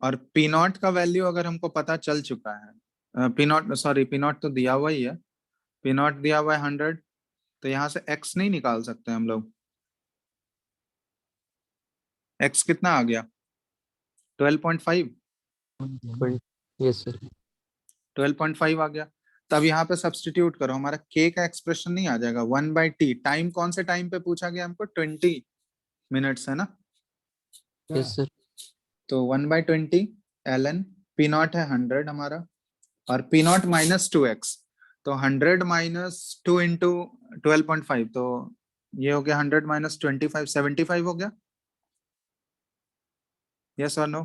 और P0 का वैल्यू अगर हमको पता चल चुका है, P0 सॉरी P0 तो दिया हुआ ही है, P0 दिया हुआ है 100, तो यहाँ से x नहीं निकाल सकते हम लोग। x कितना आ गया? 12.5। Yes sir. 12.5 आ गया। तब यहाँ पे सब्सटीट्यूट करो, हमारा k का एक्सप्रेशन नहीं आ जाएगा 1/t। टाइम कौन से टाइम पे पूछा गया हमको? 20 मिनट्स है ना। Yes sir. तो 1/20 ln P0 है 100 हमारा, और P0 माइनस 2x, तो 100 माइनस 2 इंटू 12.5, तो ये हो गया 100 माइनस 25, 75 हो गया। Yes or no?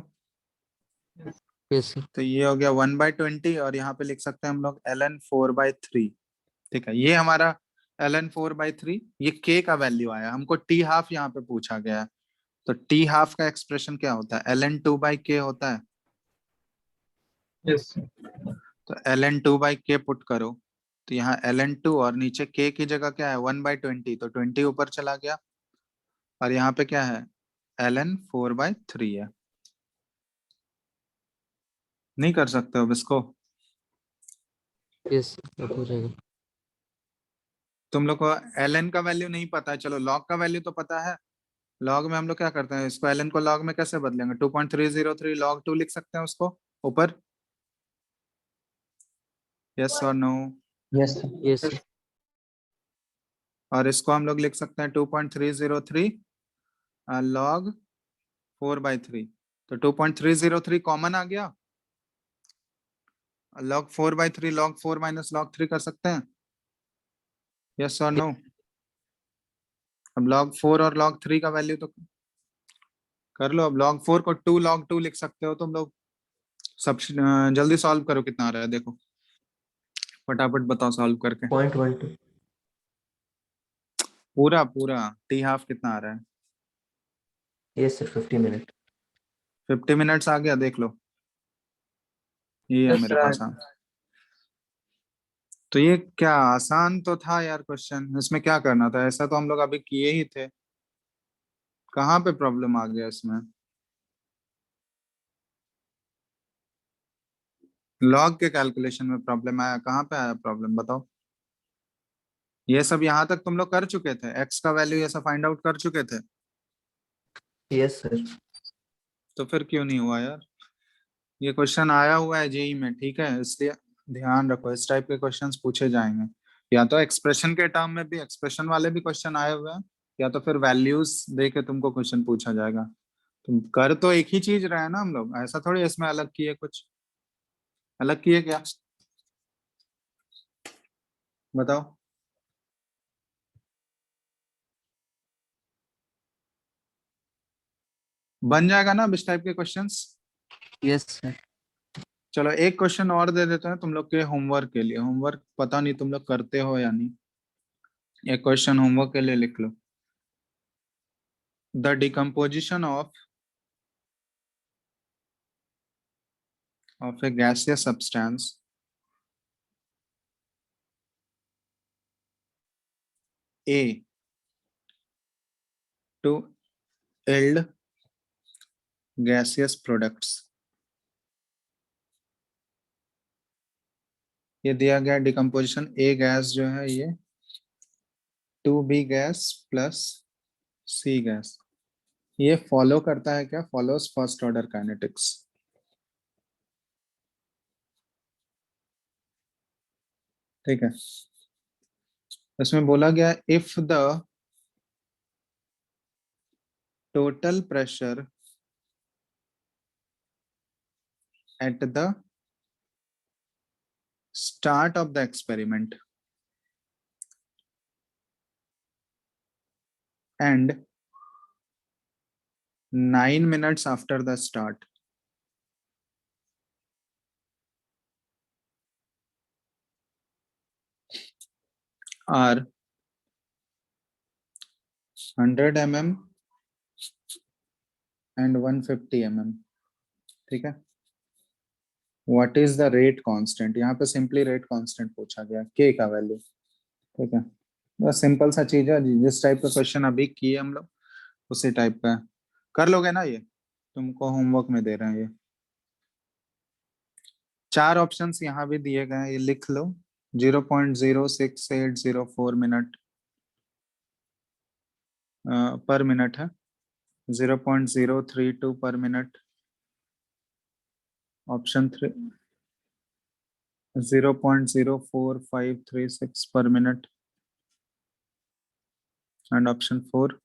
Yes sir. तो ये हो गया 1/20, और यहाँ पे लिख सकते हैं हम लोग ln 4/3। ठीक है, ये हमारा ln 4/3, ये k का वैल्यू आया। हमको t हाफ यहाँ पे पूछा गया है, तो t हाफ का एक्सप्रेशन क्या होता है? ln 2/k होता है। यस तो ln 2/k पुट करो, तो यहाँ ln 2 और नीचे k की जगह क्या है? 1/20, तो 20 ऊपर चला गया, और यहाँ पे क्या है? ln 4/3 है। नहीं कर सकते हो इसको? यस सर, अब हो जाएगा। तुम लोग को ln का वैल्यू नहीं पता है, चलो log का वैल्यू तो पता है। log में हम लोग क्या करते हैं, इसको ln को log में कैसे बदलेंगे? 2.303 log 2 लिख सकते हैं उसको ऊपर। Yes or no? Yes yes sir. और इसको हम लोग लिख सकते हैं 2.303 log 4/3। तो 2.303 कॉमन आ गया, log 4/3 log 4 minus log 3 कर सकते हैं? Yes or no? अब log 4 और log 3 का वैल्यू तो कर लो। अब log 4 को 2 log 2 लिख सकते हो तुम लोग। सब जल्दी सॉल्व करो, कितना आ रहा है देखो, फटाफट बताओ सॉल्व करके। 0.12 पूरा पूरा टी हाफ कितना आ रहा है? yes sir 50 minute 50 मिनट्स आ गया, देख लो, ये है Yes, मेरे sir. पास। हाँ, तो ये क्या आसान तो था यार क्वेश्चन, इसमें क्या करना था? ऐसा तो हम लोग अभी किए ही थे, कहाँ पे प्रॉब्लम आ गया इसमें? लॉग के कैलकुलेशन में प्रॉब्लम आया? कहाँ पे आया प्रॉब्लम, बताओ। ये सब यहाँ तक तुम लोग कर चुके थे, एक्स का वैल्यू ये सब फाइंड आउट कर चुके थे, yes sir तो फिर क्यों नहीं हुआ यार? ये क्वेश्चन आया हुआ है जेई में, ठीक है, इसलिए ध्यान रखो, इस टाइप के क्वेश्चंस पूछे जाएंगे। या तो एक्सप्रेशन के टर्म में भी, एक्सप्रेशन वाले भी क्वेश्चन आए हुए हैं, या तो फिर वैल्यूज दे के तुमको क्वेश्चन पूछा जाएगा। तुम कर तो एक ही चीज रहे हैं ना हम लोग, ऐसा थोड़ी इसमें अलग किए, कुछ अलग किए क्या, बताओ। बन जाएगा ना अब इस टाइप के क्वेश्चंस? yes sir चलो एक क्वेश्चन और दे देते हैं तुम लोग के होमवर्क के लिए। होमवर्क पता नहीं तुम लोग करते हो या नहीं, एक क्वेश्चन होमवर्क के लिए लिख लो। The decomposition of a gaseous substance A to yield gaseous products। ये दिया गया डिकम्पोजिशन, ए गैस जो है ये 2B gas plus C gas, ये फॉलो करता है क्या? Follows first order kinetics. ठीक है, इसमें बोला गया if the total pressure at the start of the experiment and 9 minutes after the start are 100 mm and 150 mm, ठीक है, what is the rate constant? यहाँ पे सिंपली रेट कांस्टेंट पूछा गया, के का वैल्यू, ठीक है, बस सिंपल सा चीज है, जिस टाइप का क्वेश्चन अभी किए हम लोग उसी टाइप का है। कर लोगे ना? ये तुमको होमवर्क में दे रहे हैं, ये 4 ऑप्शंस यहाँ भी दिए गए हैं, ये लिख लो। 0.06804 मिनट पर मिनट है, 0.032 पर minute, option 3 0.04536 per minute, and option 4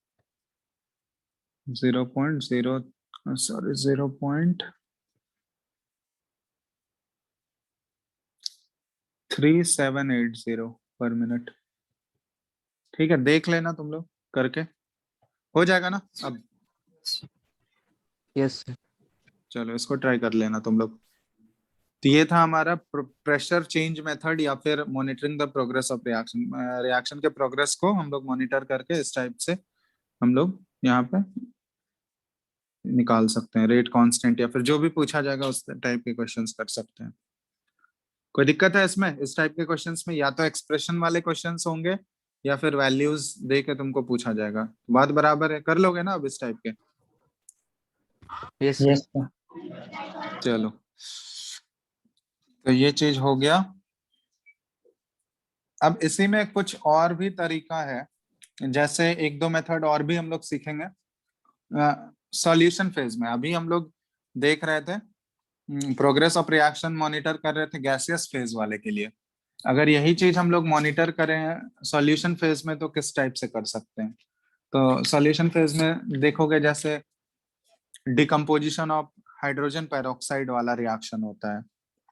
0.3780 पर मिनट। ठीक है, देख लेना तुम लोग करके, हो जाएगा ना अब? yes sir चलो इसको ट्राई कर लेना तुम लोग। तो ये था हमारा प्रेशर चेंज मेथड, या फिर monitoring the progress of reaction. Reaction के प्रोग्रेस को हम लोग मॉनिटर करके इस टाइप से हम लोग यहाँ पे निकाल सकते हैं रेट कांस्टेंट, या फिर जो भी पूछा जाएगा उस टाइप के क्वेश्चंस कर सकते हैं। कोई दिक्कत है इसमें? इस टाइप के क्वेश्चंस में या तो एक्सप्रेशन वाले क्वेश्चंस होंगे या फिर वैल्यूज दे के तुमको पूछा जाएगा। बात बराबर है? कर लोगे ना अब इस टाइप के? yes sir Yes, sir. चलो, तो ये चीज हो गया। अब इसी में कुछ और भी तरीका है, जैसे एक दो मेथड और भी हम लोग सीखेंगे सॉल्यूशन फेज में। अभी हम लोग देख रहे थे प्रोग्रेस ऑफ रिएक्शन मॉनिटर कर रहे थे गैसियस फेज वाले के लिए। अगर यही चीज हम लोग मॉनिटर करें सॉल्यूशन फेज में तो किस टाइप से कर सकते हैं? तो सॉल्यूशन फेज में देखोगे जैसे डिकम्पोजिशन ऑफ हाइड्रोजन पेरोक्साइड वाला रिएक्शन होता है,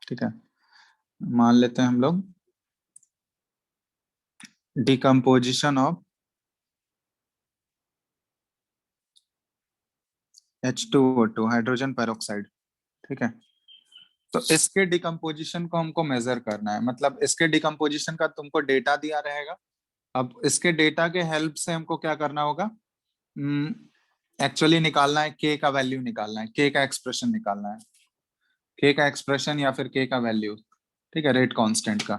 ठीक है, मान लेते हैं हम लोग decomposition of H2O2 hydrogen peroxide, ठीक है। तो इसके डिकम्पोजिशन को हमको मेजर करना है, मतलब इसके डिकम्पोजिशन का तुमको डेटा दिया रहेगा। अब इसके डेटा के हेल्प से हमको क्या करना होगा, एक्चुअली निकालना है के का वैल्यू, निकालना है के का एक्सप्रेशन, निकालना है के का एक्सप्रेशन या फिर के का वैल्यू, ठीक है, रेट कांस्टेंट का।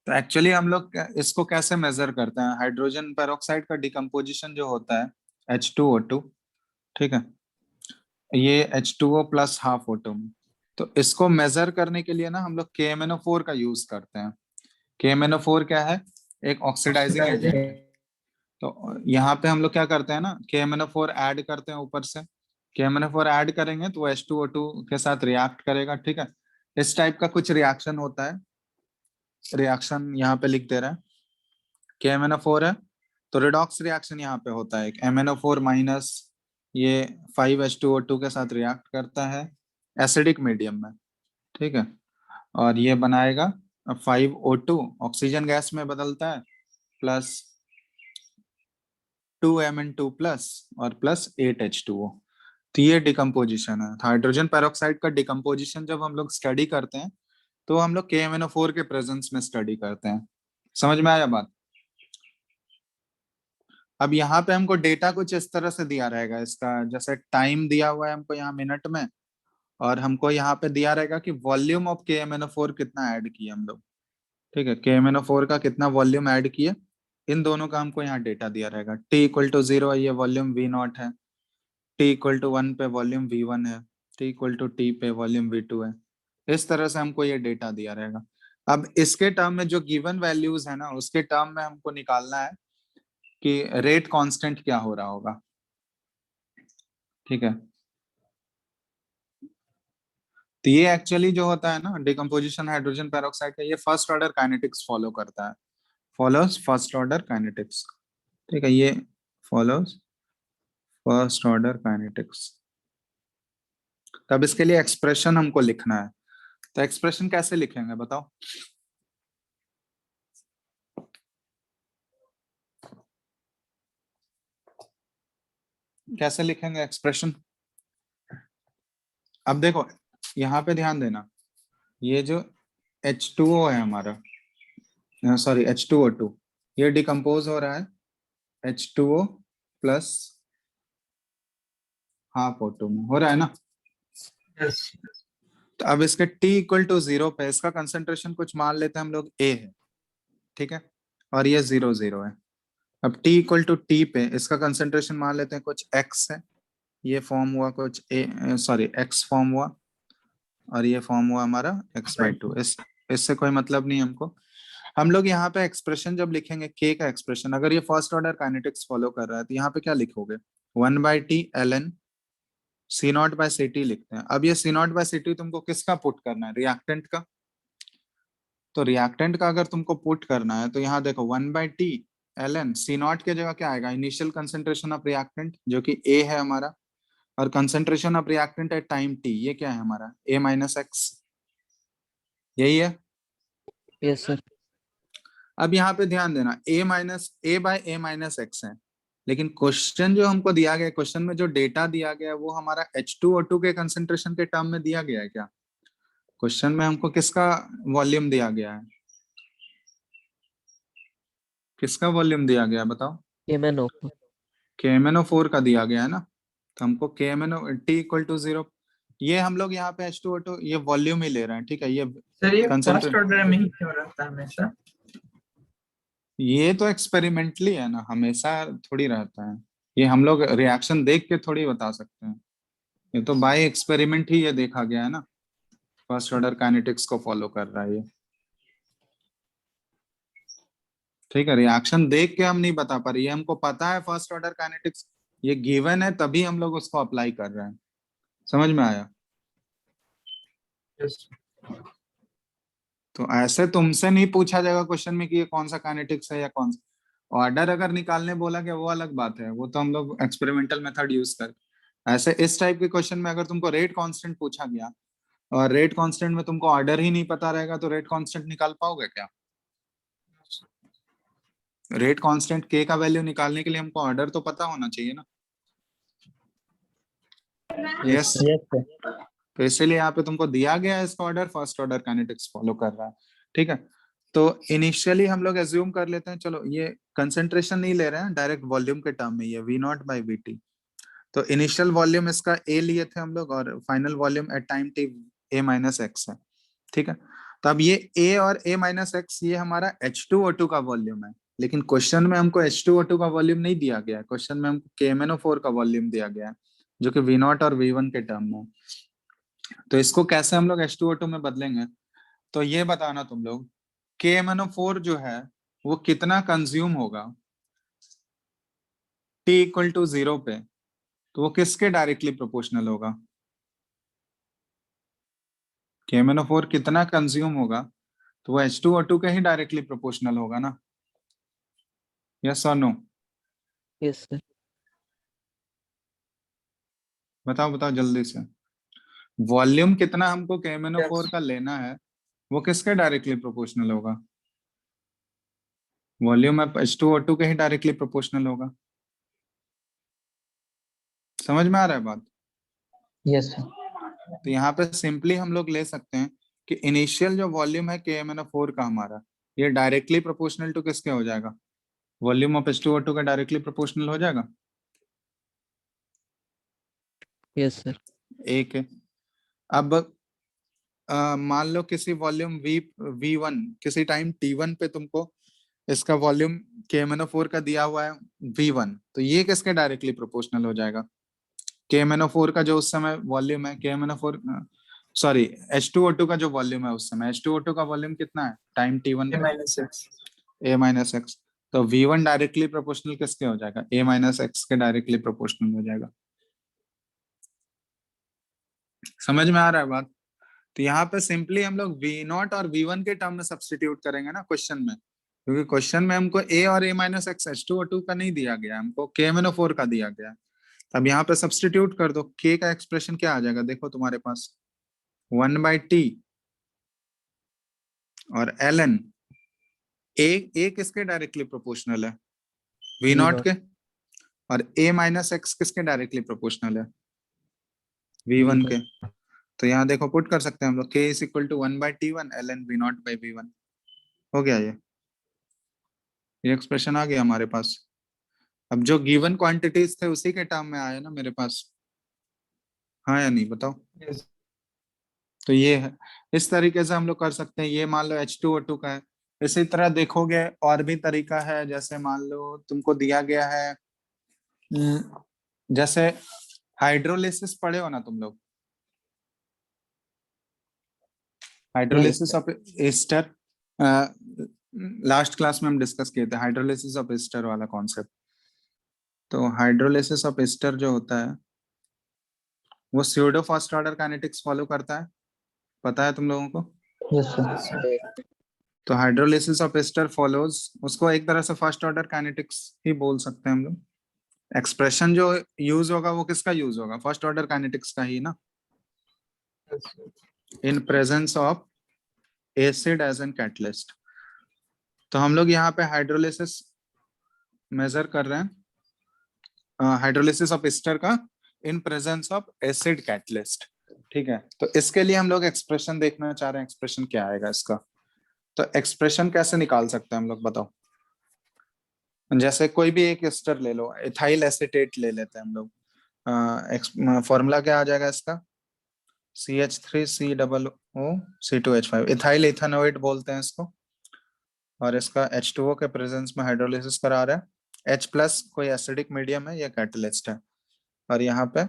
तो एक्चुअली हम लोग इसको कैसे मेजर करते हैं, हाइड्रोजन पेरोक्साइड का डिकम्पोजिशन जो होता है H2O2, ठीक है, ये H2O प्लस हाफ O2 में। तो इसको मेजर करने के लिए ना हम लोग KMnO4 का यूज करते हैं। KMnO4 क्या है, एक ऑक्सीडाइजिंग एजेंट है। तो यहाँ पे हम लोग क्या करते हैं ना, KMnO4 ऐड करते हैं ऊपर से। KMnO4 ऐड करेंगे तो वो H2O2 के साथ रिएक्ट करेगा, ठीक है। इस टाइप का कुछ रिएक्शन होता है, रिएक्शन यहाँ पे लिख दे रहा है। KMnO4 है तो रिडॉक्स रिएक्शन यहाँ पे होता है, एक MnO4 माइनस ये 5H2O2 के साथ रिएक्ट करता है एसिडिक मीडियम में, ठीक है, और ये बनाएगा 5O2 ऑक्सीजन गैस में बदलता है, प्लस 2Mn2 प्लस और प्लस 8H2O। तो ये डिकम्पोजिशन है। हाइड्रोजन पेरोक्साइड का डिकम्पोजिशन जब हम लोग स्टडी करते हैं तो हम लोग KMnO4 के प्रेजेंस में स्टडी करते हैं। समझ में आया बात। अब यहाँ पे हमको डेटा कुछ इस तरह से दिया रहेगा, इसका जैसे टाइम दिया हुआ है हमको यहाँ मिनट में, और हमको यहाँ पे दिया रहेगा कि वॉल्यूम ऑफ KMnO4 कितना ऐड किया हम लोग, ठीक है, KMnO4 का कितना वॉल्यूम ऐड किया, इन दोनों का हमको यहाँ डेटा दिया रहेगा। T=0 ये वॉल्यूम V0 है, T=1 पे वॉल्यूम V1 है, T=T पे वॉल्यूम V2 है। इस तरह से हमको ये डेटा दिया रहेगा। अब इसके टर्म में जो गिवन वैल्यूज है ना, उसके टर्म में हमको निकालना है कि रेट कांस्टेंट क्या हो रहा होगा, ठीक है। तो ये एक्चुअली जो होता है ना डिकम्पोजिशन हाइड्रोजन पेरोक्साइड का, ये फर्स्ट ऑर्डर काइनेटिक्स फॉलो करता है, फॉलोज फर्स्ट ऑर्डर काइनेटिक्स, ठीक है, ये फॉलोज फर्स्ट ऑर्डर काइनेटिक्स। तब इसके लिए एक्सप्रेशन हमको लिखना है, तो एक्सप्रेशन कैसे लिखेंगे बताओ। कैसे लिखेंगे एक्सप्रेशन। अब देखो यहाँ पे ध्यान देना, ये जो H2O है हमारा, सॉरी H2O2, ये डिकम्पोज हो रहा है H2O प्लस हाफ O2 में, हो रहा है ना। Yes. तो अब इसके T=0 पे इसका कंसेंट्रेशन कुछ मान लेते हैं हम लोग A है, ठीक है, और ये 0 है। अब T=T पे इसका कंसेंट्रेशन मान लेते हैं कुछ X है, ये फॉर्म हुआ कुछ सॉरी X फॉर्म हुआ, और ये फॉर्म हुआ हमारा X/2। इससे कोई मतलब नहीं हमको। हम लोग यहाँ पे एक्सप्रेशन जब लिखेंगे K का एक्सप्रेशन, अगर ये फर्स्ट ऑर्डर काइनेटिक्स फॉलो कर रहा है तो यहाँ पे क्या लिखोगे, 1/T ln C0/Ct लिखते हैं। अब ये C0/Ct तुमको किसका पुट करना है, रिएक्टेंट का। तो रिएक्टेंट का अगर तुमको पुट करना है तो यहाँ देखो 1/T ln C0 के जगह क्या आएगा, इनिशियल कंसेंट्रेशन ऑफ रिएक्टेंट जो कि A है हमारा, और concentration of reactant eight time T, ये क्या है हमारा A-X, यही है। Yes, sir. अब यहाँ पे ध्यान देना A/A-X है, लेकिन क्वेश्चन जो हमको दिया गया, क्वेश्चन में जो डेटा दिया गया है वो हमारा H2O2 के कंसेंट्रेशन के टर्म में दिया गया है क्या। क्वेश्चन में हमको किसका वॉल्यूम दिया गया है, किसका वॉल्यूम दिया गया है बताओ। KMnO. KMnO4 का दिया गया है ना, तो हमको KMnO T=0, ये हम लोग यहाँ पे H2O2 ये वॉल्यूम ही ले रहे हैं, ठीक है। ये सर ये फर्स्ट कंसेंट्रेशन, ऑर्डर में ही क्यों रहता है हमेशा। ये तो एक्सपेरिमेंटली है ना, हमेशा थोड़ी रहता है। ये हम लोग रिएक्शन देख के थोड़ी बता सकते हैं, ये तो बाय एक्सपेरिमेंट ही ये देखा गया है ना, फर्स्ट ऑर्डर काइनेटिक्स को फॉलो कर रहा है ये, ठीक है। रिएक्शन देख के हम नहीं बता पा रहे, ये हमको पता है फर्स्ट ऑर्डर काइनेटिक्स, ये गिवन है तभी हम लोग उसको अप्लाई कर रहे हैं। समझ में आया। Yes. तो ऐसे तुमसे नहीं पूछा जाएगा क्वेश्चन में कि ये कौन सा काइनेटिक्स है या कौन सा ऑर्डर, अगर निकालने बोला गया वो अलग बात है, वो तो हम लोग एक्सपेरिमेंटल मेथड यूज कर। ऐसे इस टाइप के क्वेश्चन में अगर तुमको रेट कांस्टेंट पूछा गया और रेट कांस्टेंट में तुमको ऑर्डर ही नहीं पता रहेगा तो रेट कांस्टेंट निकाल पाओगे क्या? रेट कांस्टेंट के का वैल्यू निकालने के लिए हमको ऑर्डर तो पता होना चाहिए ना। Yes, sir. Yes sir. तो इसीलिए यहाँ पे तुमको दिया गया है इसका order, first order kinetics follow कर रहा है। ठीक है, तो इनिशियली हम लोग एज्यूम कर लेते हैं, चलो ये कंसेंट्रेशन नहीं ले रहे हैं, डायरेक्ट वॉल्यूम के टर्म में ये V naught by V T. तो इनिशियल वॉल्यूम इसका ए लिए थे हम लोग और final volume at time T A minus X है। ठीक है, तो अब ये ए और ए माइनस एक्स ये हमारा H2O2 का वॉल्यूम है, लेकिन क्वेश्चन में हमको H2O2 का वॉल्यूम नहीं दिया गया है, क्वेश्चन में हमको KMnO4 का वॉल्यूम दिया गया है जो कि V नॉट और V1 के टर्म में। तो इसको कैसे हम लोग H2O2 में बदलेंगे, तो ये बताना तुम लोग KMnO4 जो है वो कितना कंज्यूम होगा T इक्वल टू 0 पे, तो वो किसके डायरेक्टली प्रोपोर्शनल होगा? KMnO4 कितना कंज्यूम होगा तो वो H2O2 के ही डायरेक्टली प्रोपोर्शनल होगा ना। Yes or no? Yes, sir. बताओ बताओ जल्दी से। वॉल्यूम कितना हमको KMnO4 Yes. का लेना है वो किसके डायरेक्टली प्रोपोर्शनल होगा? वॉल्यूम अब H2O2 के ही डायरेक्टली प्रोपोर्शनल होगा। समझ में आ रहा है बात? Yes sir. तो यहाँ पे सिंपली हम लोग ले सकते हैं कि इनिशियल जो वॉल्यूम है KMnO4 का हमारा, ये डायरेक्टली प्रोपोर्शनल टू किसके हो जाएगा? वॉल्यूम ऑफ H2O2 का डायरेक्टली प्रोपोर्शनल हो जाएगा। Yes, sir. एक है। अब मान लो किसी वॉल्यूम V1 किसी टाइम T1 पे तुमको इसका वॉल्यूम KMnO4 का दिया हुआ है V1, तो ये किसके डायरेक्टली प्रोपोर्शनल हो जाएगा? KMnO4 का जो उस समय वॉल्यूम है KMnO4 सॉरी H2O2 का जो वॉल्यूम है उस समय H2O2 का वॉल्यूम कितना है टाइम T1 A पे? minus X. A minus x. तो V1 डायरेक्टली प्रोपोर्शनल किसके हो जाएगा? A माइनस एक्स के डायरेक्टली प्रोपोर्शनल हो जाएगा। समझ में आ रहा है बात? तो यहाँ पे सिंपली हम लोग V0 और V1 के टर्म में सब्स्टिट्यूट करेंगे ना क्वेश्चन में, क्योंकि क्वेश्चन में हमको A और A माइनस एक्स H2O2 का नहीं दिया गया, हमको KMnO4 का दिया गया। अब यहाँ पे सब्स्टिट्यूट कर दो, K का एक्सप्रेशन क्या आ जाएगा देखो तुम्हारे पास 1/T और ln A किसके डायरेक्टली प्रोपोर्शनल है? V0 के। और A माइनस एक्स किसके डायरेक्टली प्रोपोर्शनल है? V1 के। तो यहाँ देखो पुट कर सकते हैं हम लोग K is equal to 1/T1 ln V0 by V1। हो गया ये एक्सप्रेशन आ गया हमारे पास। अब जो गिवन क्वांटिटीज थे उसी के टर्म में आए ना मेरे पास, हाँ या नहीं बताओ? Yes. तो ये है, इस तरीके से हम लोग कर सकते हैं। ये मान लो H2O2 का है, इसी तरह देखोगे और भी तरीका है। जैसे मान लो तुमको दिया गया है जैसे हाइड्रोलिसिस पढ़े हो ना तुम लोग? Hydrolysis of ester last class में हम डिस्कस किए थे, हाइड्रोलिसिस ऑफ एस्टर वाला कॉन्सेप्ट। तो हाइड्रोलिसिस ऑफ एस्टर जो होता है वो pseudo first order kinetics follow करता है, पता है तुम लोगों को? Yes sir. Yes, sir. तो हाइड्रोलिसिस ऑफ एस्टर फॉलोज, उसको एक तरह से फर्स्ट ऑर्डर काइनेटिक्स ही बोल सकते हैं हम लोग। एक्सप्रेशन जो यूज होगा वो किसका यूज होगा? फर्स्ट ऑर्डर काइनेटिक्स का ही ना, Yes, sir. In presence of acid as an catalyst. तो हम लोग यहाँ पे हाइड्रोलिसिस मेजर कर रहे हैं, हाइड्रोलिसिस ऑफ एस्टर का इन प्रेजेंस ऑफ एसिड कैटलिस्ट। ठीक है, तो इसके लिए हम लोग एक्सप्रेशन देखना चाह रहे हैं, एक्सप्रेशन क्या आएगा इसका। तो एक्सप्रेशन कैसे निकाल सकते हैं हम लोग बताओ? जैसे कोई भी एक एस्टर ले लो, इथाइल एसीटेट ले लेते हैं हम लोग। फॉर्मूला क्या आ जाएगा इसका? CH3C_O2H5, इथाइल इथेनोइड बोलते हैं इसको। और इसका H2O के प्रेजेंस में हाइड्रोलिसिस करा रहा है। H प्लस कोई एसिडिक मीडियम है या कैटलिस्ट है, और यहाँ पे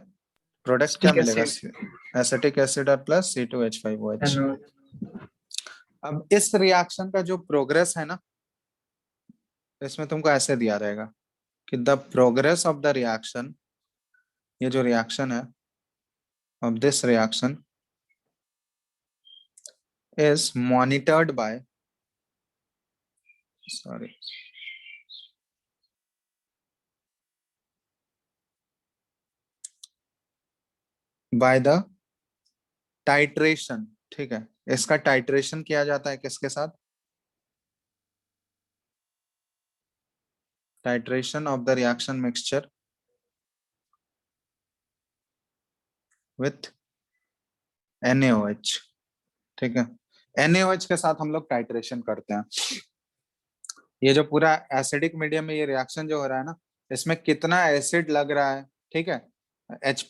प्रोडक्ट क्या Acetic मिलेगा? acid. एसिटिक एसिड और प्लस C2H5OH। And अब इस रिएक्शन का जो प्रोग्रेस है ना, इसमें तुमको ऐसे दिया रहेगा कि the progress of the reaction, ये जो रिएक्शन है of this reaction is monitored by sorry by the titration, ठीक है, इसका टाइट्रेशन किया जाता है किसके साथ? Titration of the reaction mixture with NaOH, ठीक है। NaOH के साथ हम लोग टाइट्रेशन करते हैं। ये जो पूरा एसिडिक मीडियम में ये रिएक्शन जो हो रहा है ना, इसमें कितना एसिड लग रहा है, ठीक है, H+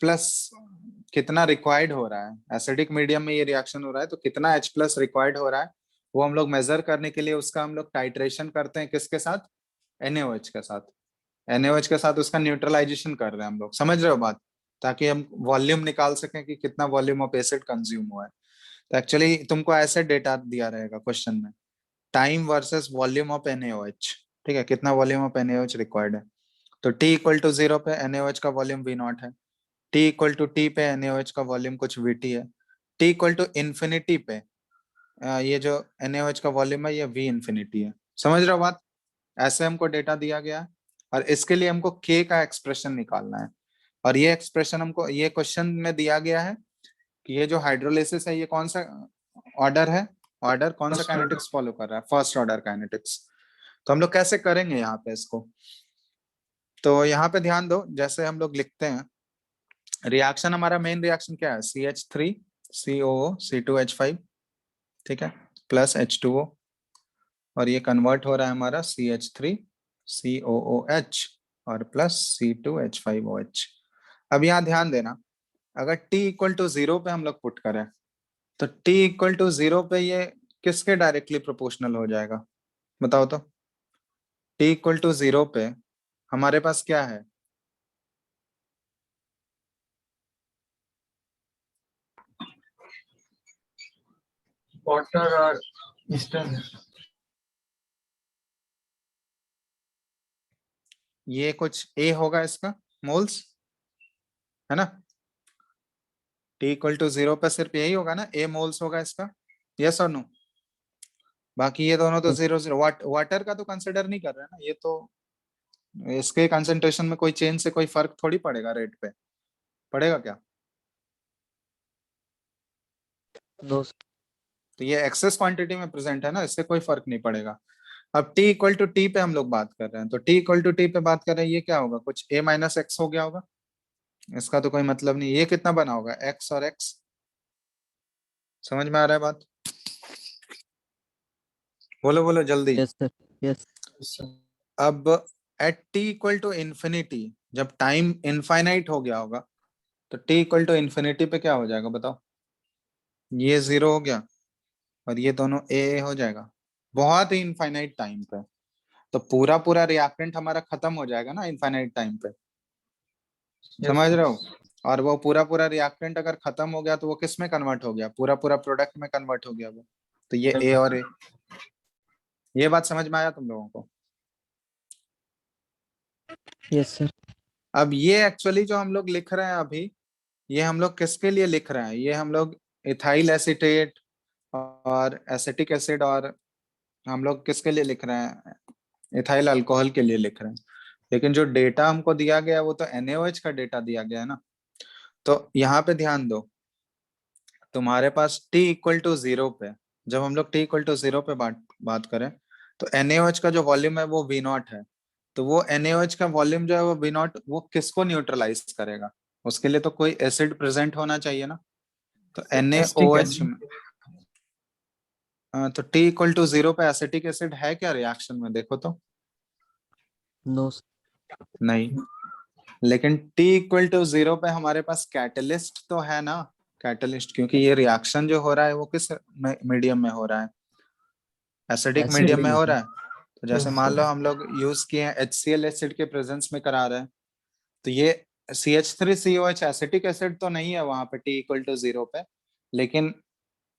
कितना रिक्वायर्ड हो रहा है, एसिडिक मीडियम में ये रिएक्शन हो रहा है तो कितना H+ रिक्वायर्ड हो रहा है, वो हम लोग मेजर करने के लिए उसका हम लोग टाइट्रेशन करते हैं किसके साथ? NaOH के साथ। NaOH के साथ उसका न्यूट्रलाइजेशन कर रहे हैं हम लोग, समझ रहे हो बात, ताकि हम वॉल्यूम निकाल सकें कि कितना वॉल्यूम ऑफ एसिड कंज्यूम हुआ है। तो एक्चुअली तुमको ऐसे डेटा दिया रहेगा क्वेश्चन में, time versus volume of NaOH, ठीक है, कितना वॉल्यूम ऑफ NaOH रिक्वायर्ड है। तो T = 0 पे NaOH का वॉल्यूम V0 है, T = T पे NaOH का वॉल्यूम कुछ VT है, T = इन्फिनिटी पे ये जो NaOH का वॉल्यूम है ये V∞ है। समझ रहे हो बात? ऐसे हमको डेटा दिया गया है और इसके लिए हमको K का एक्सप्रेशन निकालना है। और ये एक्सप्रेशन हमको ये क्वेश्चन में दिया गया है कि ये जो हाइड्रोलिसिस है ये कौन सा ऑर्डर है, ऑर्डर कौन सा First order. काइनेटिक्स फॉलो कर रहा है? First order kinetics. तो हम लोग कैसे करेंगे यहाँ पे इसको? तो यहाँ पे ध्यान दो, जैसे हम लोग लिखते हैं रिएक्शन, हमारा मेन रिएक्शन क्या है? CH3 COO C2H5, ठीक है, प्लस H2O, और ये कन्वर्ट हो रहा है हमारा CH3 COOH और प्लस C2H5OH। अब यहाँ ध्यान देना, अगर T = 0 पे हम लोग पुट करें तो T = 0 पे ये किसके डायरेक्टली प्रोपोर्शनल हो जाएगा? बताओ तो। T = 0 पे हमारे पास क्या है? Water और ईस्टर्न है। ये कुछ A होगा इसका मोल्स, है ना? T = 0 पे सिर्फ यही होगा ना, A मोल्स होगा इसका, यस और नो? बाकी ये दोनों तो Yes. 0 0 वाटर का तो कंसिडर नहीं कर रहे हैं ना, ये तो इसके कंसंट्रेशन में कोई चेंज से कोई फर्क थोड़ी पड़ेगा, रेट पे पड़ेगा क्या? No, sir. तो ये एक्सेस क्वांटिटी में प्रेजेंट है ना, इससे कोई फर्क नहीं पड़ेगा। अब T = T पे हम लोग बात कर रहे हैं, तो T = T पे बात कर रहे हैं, ये क्या होगा? कुछ A - X हो गया होगा, इसका तो कोई मतलब नहीं। ये कितना बना होगा? X और X, समझ में आ रहा है बात? बोलो बोलो जल्दी। Yes, sir. Yes. अब एट T = इन्फिनिटी, जब टाइम इनफाइनाइट हो गया होगा तो T = इन्फिनिटी पे क्या हो जाएगा बताओ? ये 0 हो गया और ये दोनों A हो जाएगा, बहुत ही इनफाइनाइट टाइम पे। तो पूरा पूरा रिएक्टेंट हमारा खत्म हो जाएगा ना इनफाइनाइट टाइम पे, समझ रहे हो? और वो पूरा पूरा रिएक्टेंट अगर खत्म हो गया तो वो किस में कन्वर्ट हो गया? पूरा पूरा प्रोडक्ट में कन्वर्ट हो गया वो। तो ये A और A, ये बात समझ में आया तुम लोगों को? Yes, sir. अब ये एक्चुअली जो हम लोग लिख रहे हैं अभी, ये हम लोग किसके लिए लिख रहे हैं? ये हम लोग इथाइल एसीटेट और एसिटिक एसिड, और हम लोग किसके लिए लिख रहे हैं? इथाइल अल्कोहल के लिए लिख रहे हैं। लेकिन जो डेटा हमको दिया गया है वो तो NaOH का डेटा दिया गया है ना। तो यहाँ पे ध्यान दो, तुम्हारे पास T = 0 पे, जब हम लोग T = 0 पे बात करें तो NaOH का जो वॉल्यूम है वो V0 है। तो वो NaOH का वॉल्यूम जो है वो V0, वो किसको न्यूट्रलाइज करेगा? उसके लिए तो कोई एसिड प्रेजेंट होना चाहिए ना। तो NaOH में तो T = 0 पे एसिटिक एसिड है क्या रिएक्शन में? देखो तो। No, sir. नहीं। लेकिन T = 0 पे हमारे पास कैटलिस्ट तो है ना, कैटलिस्ट, क्योंकि ये रिएक्शन जो हो रहा है वो किस मीडियम में हो रहा है? एसिडिक Acid मीडियम में medium. हो रहा है। तो जैसे Yes, मान लो sir. हम लोग यूज किए हैं HCl एसिड के प्रेजेंस में करा रहे हैं, तो ये CH3COH एसिटिक एसिड तो नहीं है वहां पे T = 0 पे, लेकिन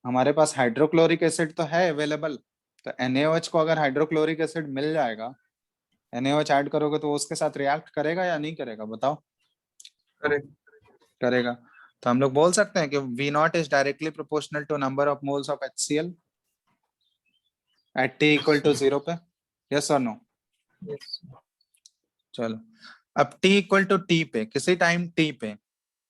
हमारे पास हाइड्रोक्लोरिक एसिड तो है अवेलेबल। तो NaOH को अगर हाइड्रोक्लोरिक एसिड मिल जाएगा, NaOH ऐड करोगे तो वो उसके साथ रिएक्ट करेगा या नहीं करेगा बताओ? Correct. करेगा। तो हम लोग बोल सकते हैं कि V0 is directly proportional to number of moles of HCl at T = 0 पे, यस और नो? Yes. चलो, अब T = T पे, किसी टाइम T पे,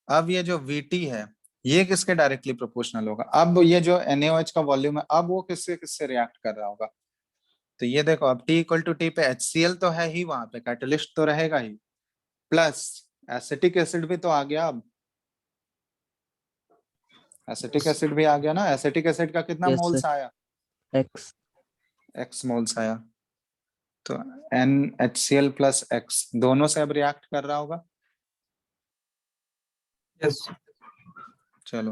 अब ये जो VT है ये किसके डायरेक्टली प्रोपोर्शनल होगा? अब ये जो NaOH का वॉल्यूम है, अब वो किससे किससे रिएक्ट कर रहा होगा? तो ये देखो, अब T इक्वल टू टी पे HCl तो है ही, वहां पे कैटलिस्ट तो रहेगा ही, प्लस एसिटिक एसिड भी तो आ गया। अब एसिटिक एसिड भी आ गया ना। एसिटिक एसिड का कितना Yes, मोल्स sir. आया? X. X मोल्स आया। तो NHCl प्लस X दोनों से अब रिएक्ट कर रहा होगा। Yes. चलो,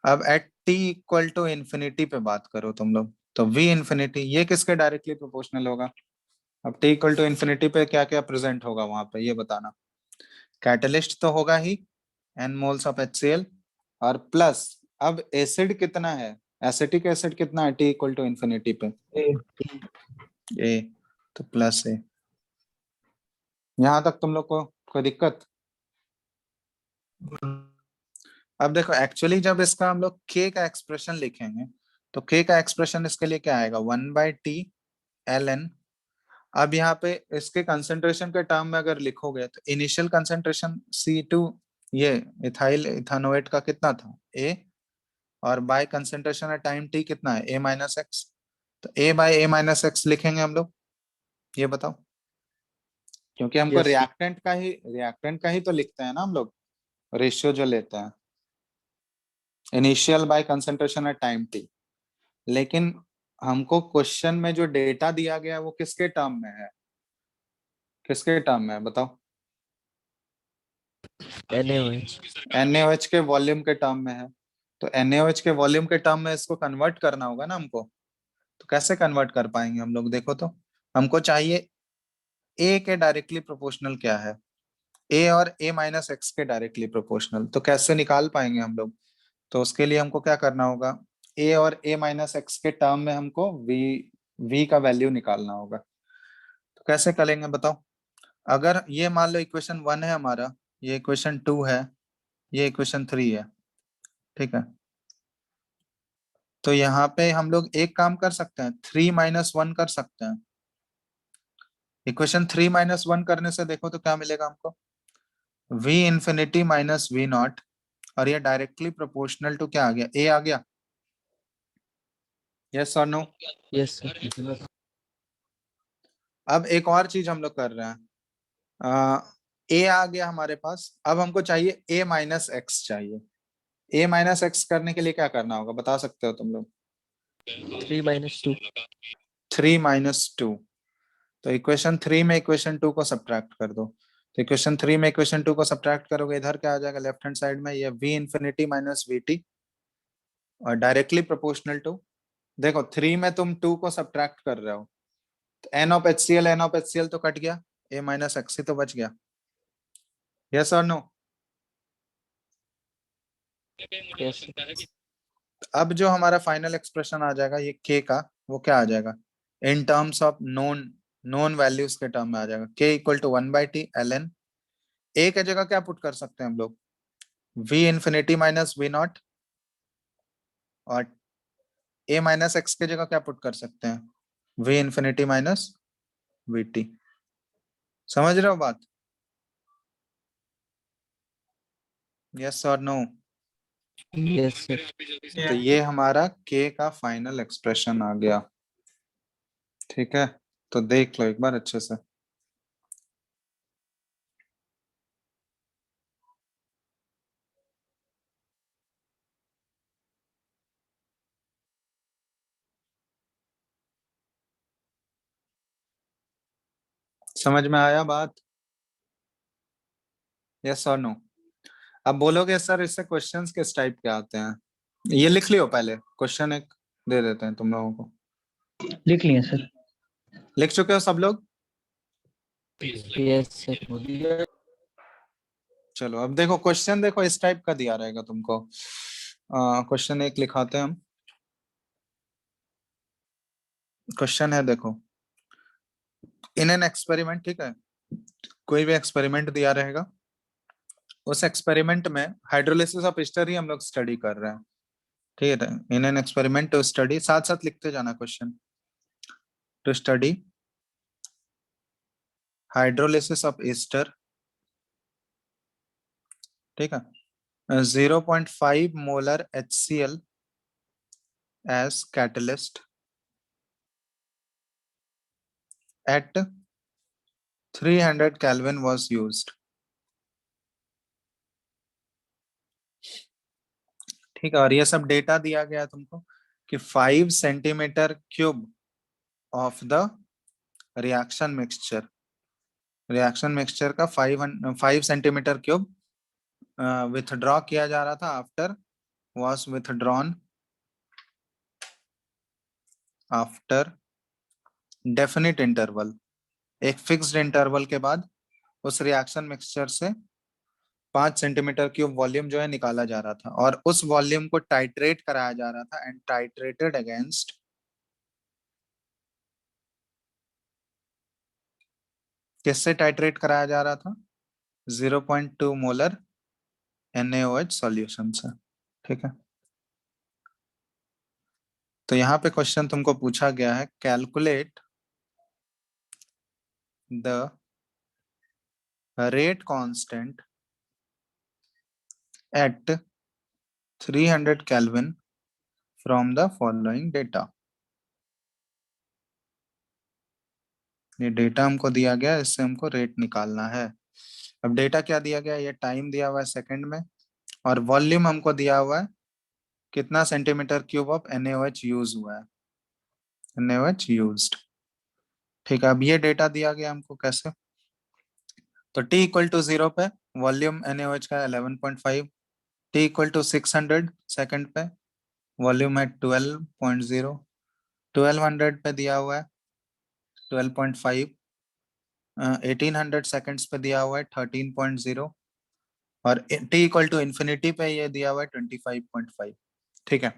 अब at T equal to infinity पे बात करो तुम लोग, तो V इन्फिनिटी ये किसके डायरेक्टली प्रोपोर्शनल होगा? अब T इक्वल टू इन्फिनिटी पे क्या क्या प्रेजेंट होगा वहां पे, ये बताना। कैटलिस्ट तो होगा ही, N मोल्स ऑफ HCl, और प्लस अब एसिड कितना है, एसिटिक एसिड कितना है T इक्वल टू इन्फिनिटी पे? A. A, तो प्लस A। यहां तक तुम लोग को कोई दिक्कत? अब देखो, एक्चुअली जब इसका हम लोग K का एक्सप्रेशन लिखेंगे, तो K का एक्सप्रेशन इसके लिए क्या आएगा? 1/T अब यहाँ पे इसके कंसेंट्रेशन के टर्म में अगर लिखोगे, तो इनिशियल कंसेंट्रेशन C2, ये इथाइल इथानोएट का कितना था? A, और by concentration at time T कितना है? A-X। तो A/A-X लिखेंगे हम लोग, ये बताओ, क्योंकि हमको Yes, sir. रिएक्टेंट का ही तो लिखते हैं ना हम लोग, रेशियो जो लेते हैं, initial by concentration at time T। लेकिन हमको क्वेश्चन में जो डेटा दिया गया है वो किसके टर्म में है? किसके टर्म में है बताओ? NaOH. NaOH के वॉल्यूम के टर्म में है। तो NaOH के वॉल्यूम के टर्म में इसको कन्वर्ट करना होगा ना हमको। तो कैसे कन्वर्ट कर पाएंगे हम लोग? देखो, तो हमको चाहिए A के डायरेक्टली प्रोपोर्शनल क्या है, A और A-X के डायरेक्टली प्रोपोर्शनल। तो कैसे निकाल पाएंगे हम लोग? तो उसके लिए हमको क्या करना होगा, A और A-X के टर्म में हमको V का वैल्यू निकालना होगा। तो कैसे करेंगे बताओ? अगर ये मान लो इक्वेशन 1 है हमारा, ये इक्वेशन 2 है, ये इक्वेशन 3 है, ठीक है। तो यहाँ पे हम लोग एक काम कर सकते हैं, 3-1 कर सकते हैं। इक्वेशन 3-1 करने से देखो तो क्या मिलेगा हमको? V इंफिनिटी माइनस V0, और ये डायरेक्टली प्रोपोर्शनल टू क्या आ गया? A आ गया। Yes or no? Yes, sir. अब एक और चीज हम लोग कर रहे हैं, A आ गया हमारे पास, अब हमको चाहिए A-X चाहिए। A-X करने के लिए क्या करना होगा, बता सकते हो तुम लोग? 3 - 2. 3-2। तो इक्वेशन 3 में इक्वेशन 2 को सब्ट्रैक्ट कर दो। तो इक्वेशन 3 में इक्वेशन 2 को सब्ट्रैक्ट करोगे, इधर क्या आ जाएगा लेफ्ट हैंड साइड में? ये V इंफिनिटी माइनस VT, और डायरेक्टली प्रोपोर्शनल टू, देखो 3 में तुम 2 को सब्ट्रैक्ट कर रहे हो, तो N ऑफ HCl तो कट गया, A-X ही तो बच गया। Yes or no? Yes, sir. अब जो हमारा फाइनल एक्सप्रेशन आ जाएगा ये K का, वो क्या आ जाएगा? In terms of known known values के टर्म में आ जाएगा, K equal to 1/T ln। A की जगह क्या पुट कर सकते हैं हम लोग? V इंफिनिटी माइनस V0, और A-X की जगह क्या पुट कर सकते हैं? V infinity minus VT। समझ रहे हो बात? Yes or no? Yes, sir. तो ये हमारा K का फाइनल एक्सप्रेशन आ गया, ठीक है। तो देख लो एक बार अच्छे से। समझ में आया बात? Yes or no? अब बोलोगे सर इससे क्वेश्चंस किस टाइप के आते हैं, ये लिख लियो पहले, क्वेश्चन एक दे देते हैं तुम लोगों को। लिख लिए सर। लिख चुके हो सब लोग? Yes, sir. चलो अब देखो, क्वेश्चन देखो इस टाइप का दिया रहेगा तुमको। क्वेश्चन एक लिखाते हैं हम। क्वेश्चन है देखो, इन एन एक्सपेरिमेंट, ठीक है, कोई भी एक्सपेरिमेंट दिया रहेगा, उस एक्सपेरिमेंट में हाइड्रोलिसिस ऑफ एस्टर ही हम लोग स्टडी कर रहे हैं, ठीक है। In an experiment to study, साथ साथ लिखते जाना question, to study hydrolysis of ester, ठीक है। 0.5 molar HCl as catalyst at 300 Kelvin was used. ठीक है, और ये सब डेटा दिया गया तुमको कि 5 centimetre cube of the reaction mixture का 5 सेंटीमीटर क्यूब विथड्रॉ किया जा रहा था after was withdrawn after definite interval, एक फिक्स्ड इंटरवल के बाद उस रिएक्शन मिक्सचर से 5 सेंटीमीटर क्यूब वॉल्यूम जो है निकाला जा रहा था, और उस वॉल्यूम को टाइट्रेट कराया जा रहा था एंड टाइट्रेटेड अगेंस्ट किससे टाइट्रेट कराया जा रहा था? 0.2 मोलर NaOH सॉल्यूशन से। ठीक है, तो यहाँ पे क्वेश्चन तुमको पूछा गया है, calculate the rate constant eight 300 Kelvin from the following data। ये डेटा हमको दिया गया है, इससे हमको रेट निकालना है। अब डेटा क्या दिया गया है? ये टाइम दिया हुआ है सेकंड में, और वॉल्यूम हमको दिया हुआ है कितना centimetre cube of NaOH use हुआ है, NaOH यूज्ड। ठीक है, अब ये डेटा दिया गया हमको कैसे? तो t इक्वल टू 0 पे वॉल्यूम NaOH का 11.5, t इक्वल टू 600 सेकंड पे वॉल्यूम है 12.0, 1200 पे दिया हुआ है 12.5, 1800 सेकंड्स पे दिया हुआ है 13.0, और t इक्वल टू इन्फिनिटी पे ये दिया हुआ है 25.5। ठीक है,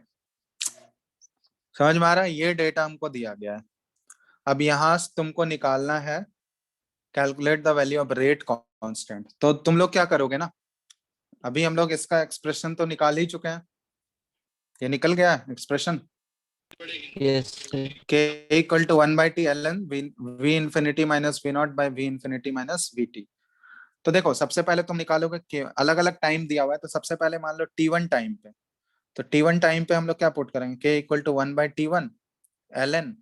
समझ में आ रहा है? ये डेटा हमको दिया गया है। अब यहाँ से तुमको निकालना है calculate the value of rate constant. तो तुम लोग क्या करोगे ना, अभी हम लोग इसका एक्सप्रेशन तो निकाल ही चुके हैं, ये निकल गया है expression, Yes, sir. k equal to 1/t ln v infinity minus v naught by v infinity minus vt। तो देखो, सबसे पहले तुम निकालोगे कि अलग अलग टाइम दिया हुआ है, तो सबसे पहले मान लो t1 टाइम पे, तो t1 टाइम पे हम लोग क्या पुट करेंगे? k equal to 1/t1 ln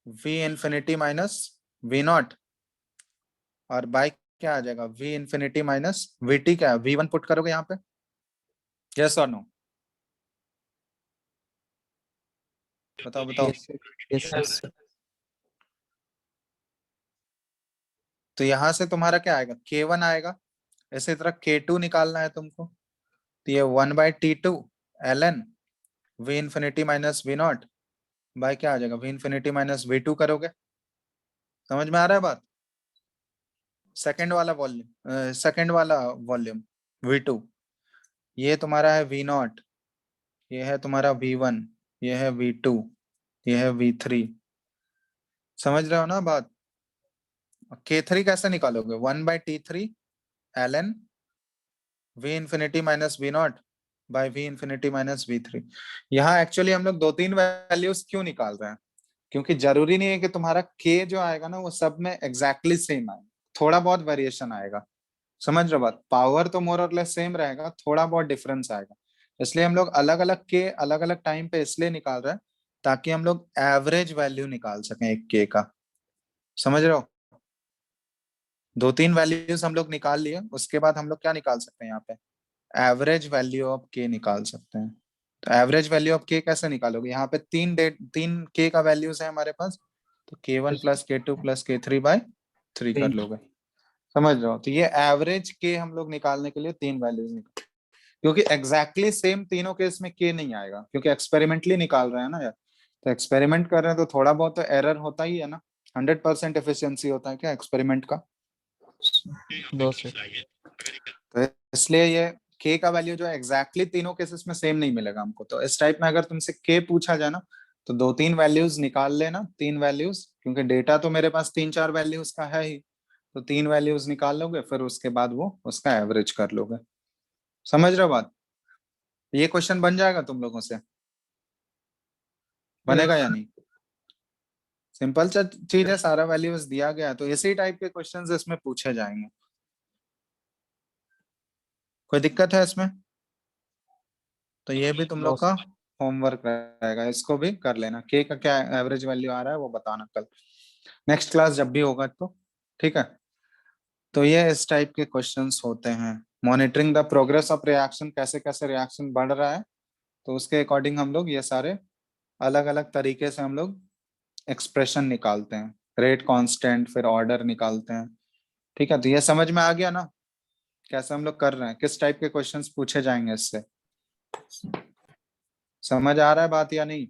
v infinity minus v naught, और बाय क्या आ जाएगा? v इंफिनिटी माइनस vt, क्या है? v1 पुट करोगे यहाँ पे, यस और नो? बताओ बताओ। Yes, sir. Yes, sir. तो यहाँ से तुम्हारा क्या आएगा? k1 आएगा, इसी तरह k2 निकालना है तुमको, तो ये 1/t2 ln v infinity minus v naught by क्या आ जाएगा? v इंफिनिटी माइनस v2 करोगे। समझ में आ रहा है बात? सेकंड वाला वॉल्यूम v2, ये तुम्हारा है v नॉट, ये है तुम्हारा v1, ये है v2, ये है v3। समझ रहे हो ना बात? k3 कैसे निकालोगे? 1/t3 ln v infinity minus v naught by v infinity minus v3। यहाँ एक्चुअली हम लोग 2-3 वैल्यूज क्यों निकाल रहे हैं? क्योंकि जरूरी नहीं है कि तुम्हारा k जो आएगा ना वो सब में एग्जैक्टली सेम आए, थोड़ा बहुत वेरिएशन आएगा। समझ रहे हो बात? पावर तो मोर और लेस सेम रहेगा, थोड़ा बहुत डिफरेंस आएगा। इसलिए हम लोग अलग अलग के अलग अलग टाइम पे इसलिए निकाल रहे हैं ताकि हम लोग एवरेज वैल्यू निकाल सकें एक के का। समझ रहे हो? 2-3 वैल्यूज हम लोग निकाल लिए, उसके बाद हम लोग क्या निकाल सकते हैं? यहाँ पे एवरेज वैल्यू ऑफ के निकाल सकते हैं। तो एवरेज वैल्यू ऑफ के कैसे निकालोगे? यहाँ पे 3 के का वैल्यूज है हमारे पास, तो k1 plus k2 plus k3/3 कर लोगे। समझ रहे हो? तो ये एवरेज के हम लोग निकालने के लिए 3 वैल्यूज निकाल, क्योंकि एग्जैक्टली सेम तीनों केस में के नहीं आएगा, क्योंकि एक्सपेरिमेंटली निकाल रहे हैं ना यार, तो एक्सपेरिमेंट कर रहे हैं तो थोड़ा बहुत तो एरर होता ही है ना। 100% एफिशिएंसी होता है क्या एक्सपेरिमेंट का? No, sir. तो इसलिए ये के का वैल्यू जो है एग्जैक्टली तीनों केसेस में सेम नहीं मिलेगा हमको। तो इस टाइप में अगर तुमसे के पूछा जाए ना, तो 2-3 वैल्यूज निकाल लेना, 3 वैल्यूज, क्योंकि डेटा तो मेरे पास 3-4 वैल्यूज का है ही, तो 3 वैल्यूज निकाल लोगे, फिर उसके बाद वो उसका एवरेज कर लोगे। समझ रहे हो बात? ये क्वेश्चन बन जाएगा तुम लोगों से, बनेगा या नहीं? सिंपल चीज है, सारा वैल्यूज दिया गया, तो इसी टाइप के क्वेश्चंस इसमें पूछे जाएंगे। कोई दिक्कत है इसमें? तो ये भी तुम लोग का होमवर्क रहेगा, इसको भी कर लेना। के का क्या एवरेज वैल्यू आ रहा है वो बताना कल नेक्स्ट क्लास जब भी होगा तो, ठीक है। तो ये इस टाइप के क्वेश्चंस होते हैं। Monitoring the progress of reaction, कैसे कैसे रिएक्शन बढ़ रहा है, तो उसके अकॉर्डिंग हम लोग ये सारे अलग अलग तरीके से हम लोग एक्सप्रेशन निकालते हैं, रेट कांस्टेंट, फिर ऑर्डर निकालते हैं, ठीक है। तो ये समझ में आ गया ना कैसे हम लोग कर रहे हैं, किस टाइप के क्वेश्चंस पूछे जाएंगे इससे, समझ आ रहा है बात या नहीं?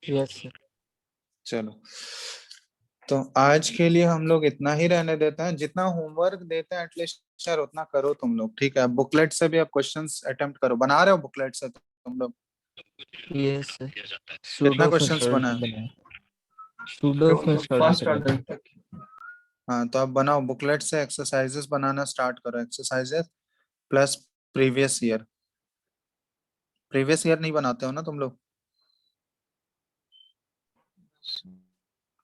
Yes sir. चलो, तो आज के लिए हम लोग इतना ही रहने देते हैं। जितना होमवर्क देते हैं एटलीस्ट सर उतना करो तुम लोग, ठीक है। बुकलेट से भी आप क्वेश्चंस अटेम्प्ट करो, बना रहे हो बुकलेट से तुम लोग? Yes sir. कितना क्वेश्चंस बना है? सूडो फर्स्ट ऑर्डर तक। हाँ, तो आप बनाओ बुकलेट से, एक्सरसाइजेस बनाना स्टार्ट करो, exercises plus previous year. Previous year नहीं बनाते हो ना तुम लोग?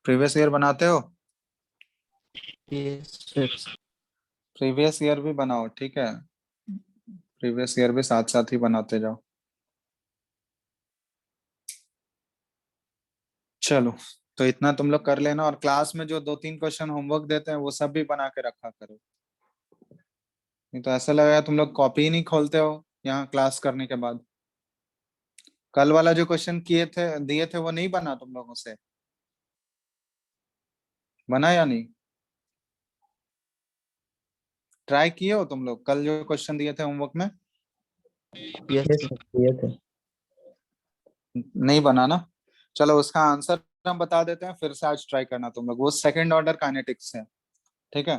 प्रीवियस ईयर बनाते हो? Yes sir. प्रीवियस ईयर भी बनाओ, ठीक है। प्रीवियस ईयर भी साथ साथ ही बनाते जाओ। चलो, तो इतना तुम लोग कर लेना, और क्लास में जो 2-3 क्वेश्चन होमवर्क देते हैं वो सब भी बना के रखा करो। नहीं तो ऐसा लगेगा तुम लोग कॉपी ही नहीं खोलते हो यहाँ क्लास करने के बाद। कल वाला जो क्वेश्चन किए थे दिए थे वो नहीं बना तुम लोगों से? बना या नहीं? ट्राई किए हो तुम लोग कल जो क्वेश्चन दिए थे होमवर्क में? Yes yes sir. सर, ये थे। नहीं बना ना? चलो, उसका आंसर हम बता देते हैं, फिर से आज ट्राई करना तुम लोग। वो सेकंड ऑर्डर काइनेटिक्स है, ठीक है।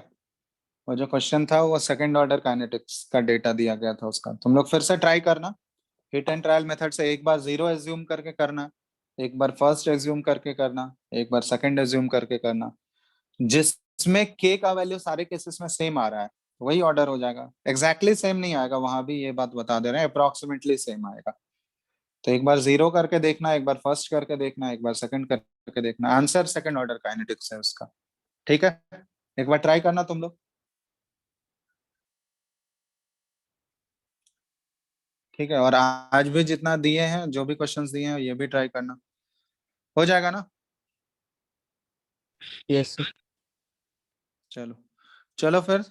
वो जो क्वेश्चन था वो सेकंड ऑर्डर काइनेटिक्स का डेटा दिया गया था उसका। तुम लोग फिर से ट्राई करना हिट एंड ट्रायल मेथड से। एक बार 0 एज्यूम करके करना, एक बार फर्स्ट एज्यूम करके करना, एक बार सेकंड एज्यूम करके करना। जिसमें के का वैल्यू सारे केसेस में सेम आ रहा है वही ऑर्डर हो जाएगा। एग्जैक्टली सेम नहीं आएगा, वहां भी ये बात बता दे रहे हैं, अप्रोक्सीमेटली सेम आएगा। तो एक बार 0 करके देखना, एक बार फर्स्ट करके देखना, एक बार सेकंड करके देखना। आंसर सेकंड ऑर्डर काइनेटिक्स है उसका, ठीक है। एक बार ट्राई करना तुम लोग, ठीक है। और आज भी जितना दिए हैं, जो भी क्वेश्चंस दिए हैं, ये भी ट्राई करना, हो जाएगा ना? Yes sir. चलो, चलो फिर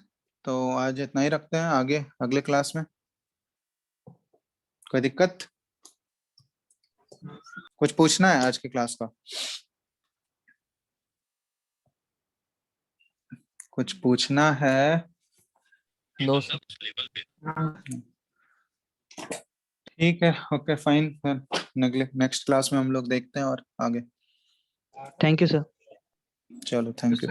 तो आज इतना ही रखते हैं, आगे अगले क्लास में कोई दिक्कत? कुछ पूछना है आज की क्लास का? कुछ पूछना है? No sir. ठीक है, ओके फाइन। फिर नेक्स्ट क्लास में हम लोग देखते हैं और आगे। Thank you sir. चलो, थैंक यू।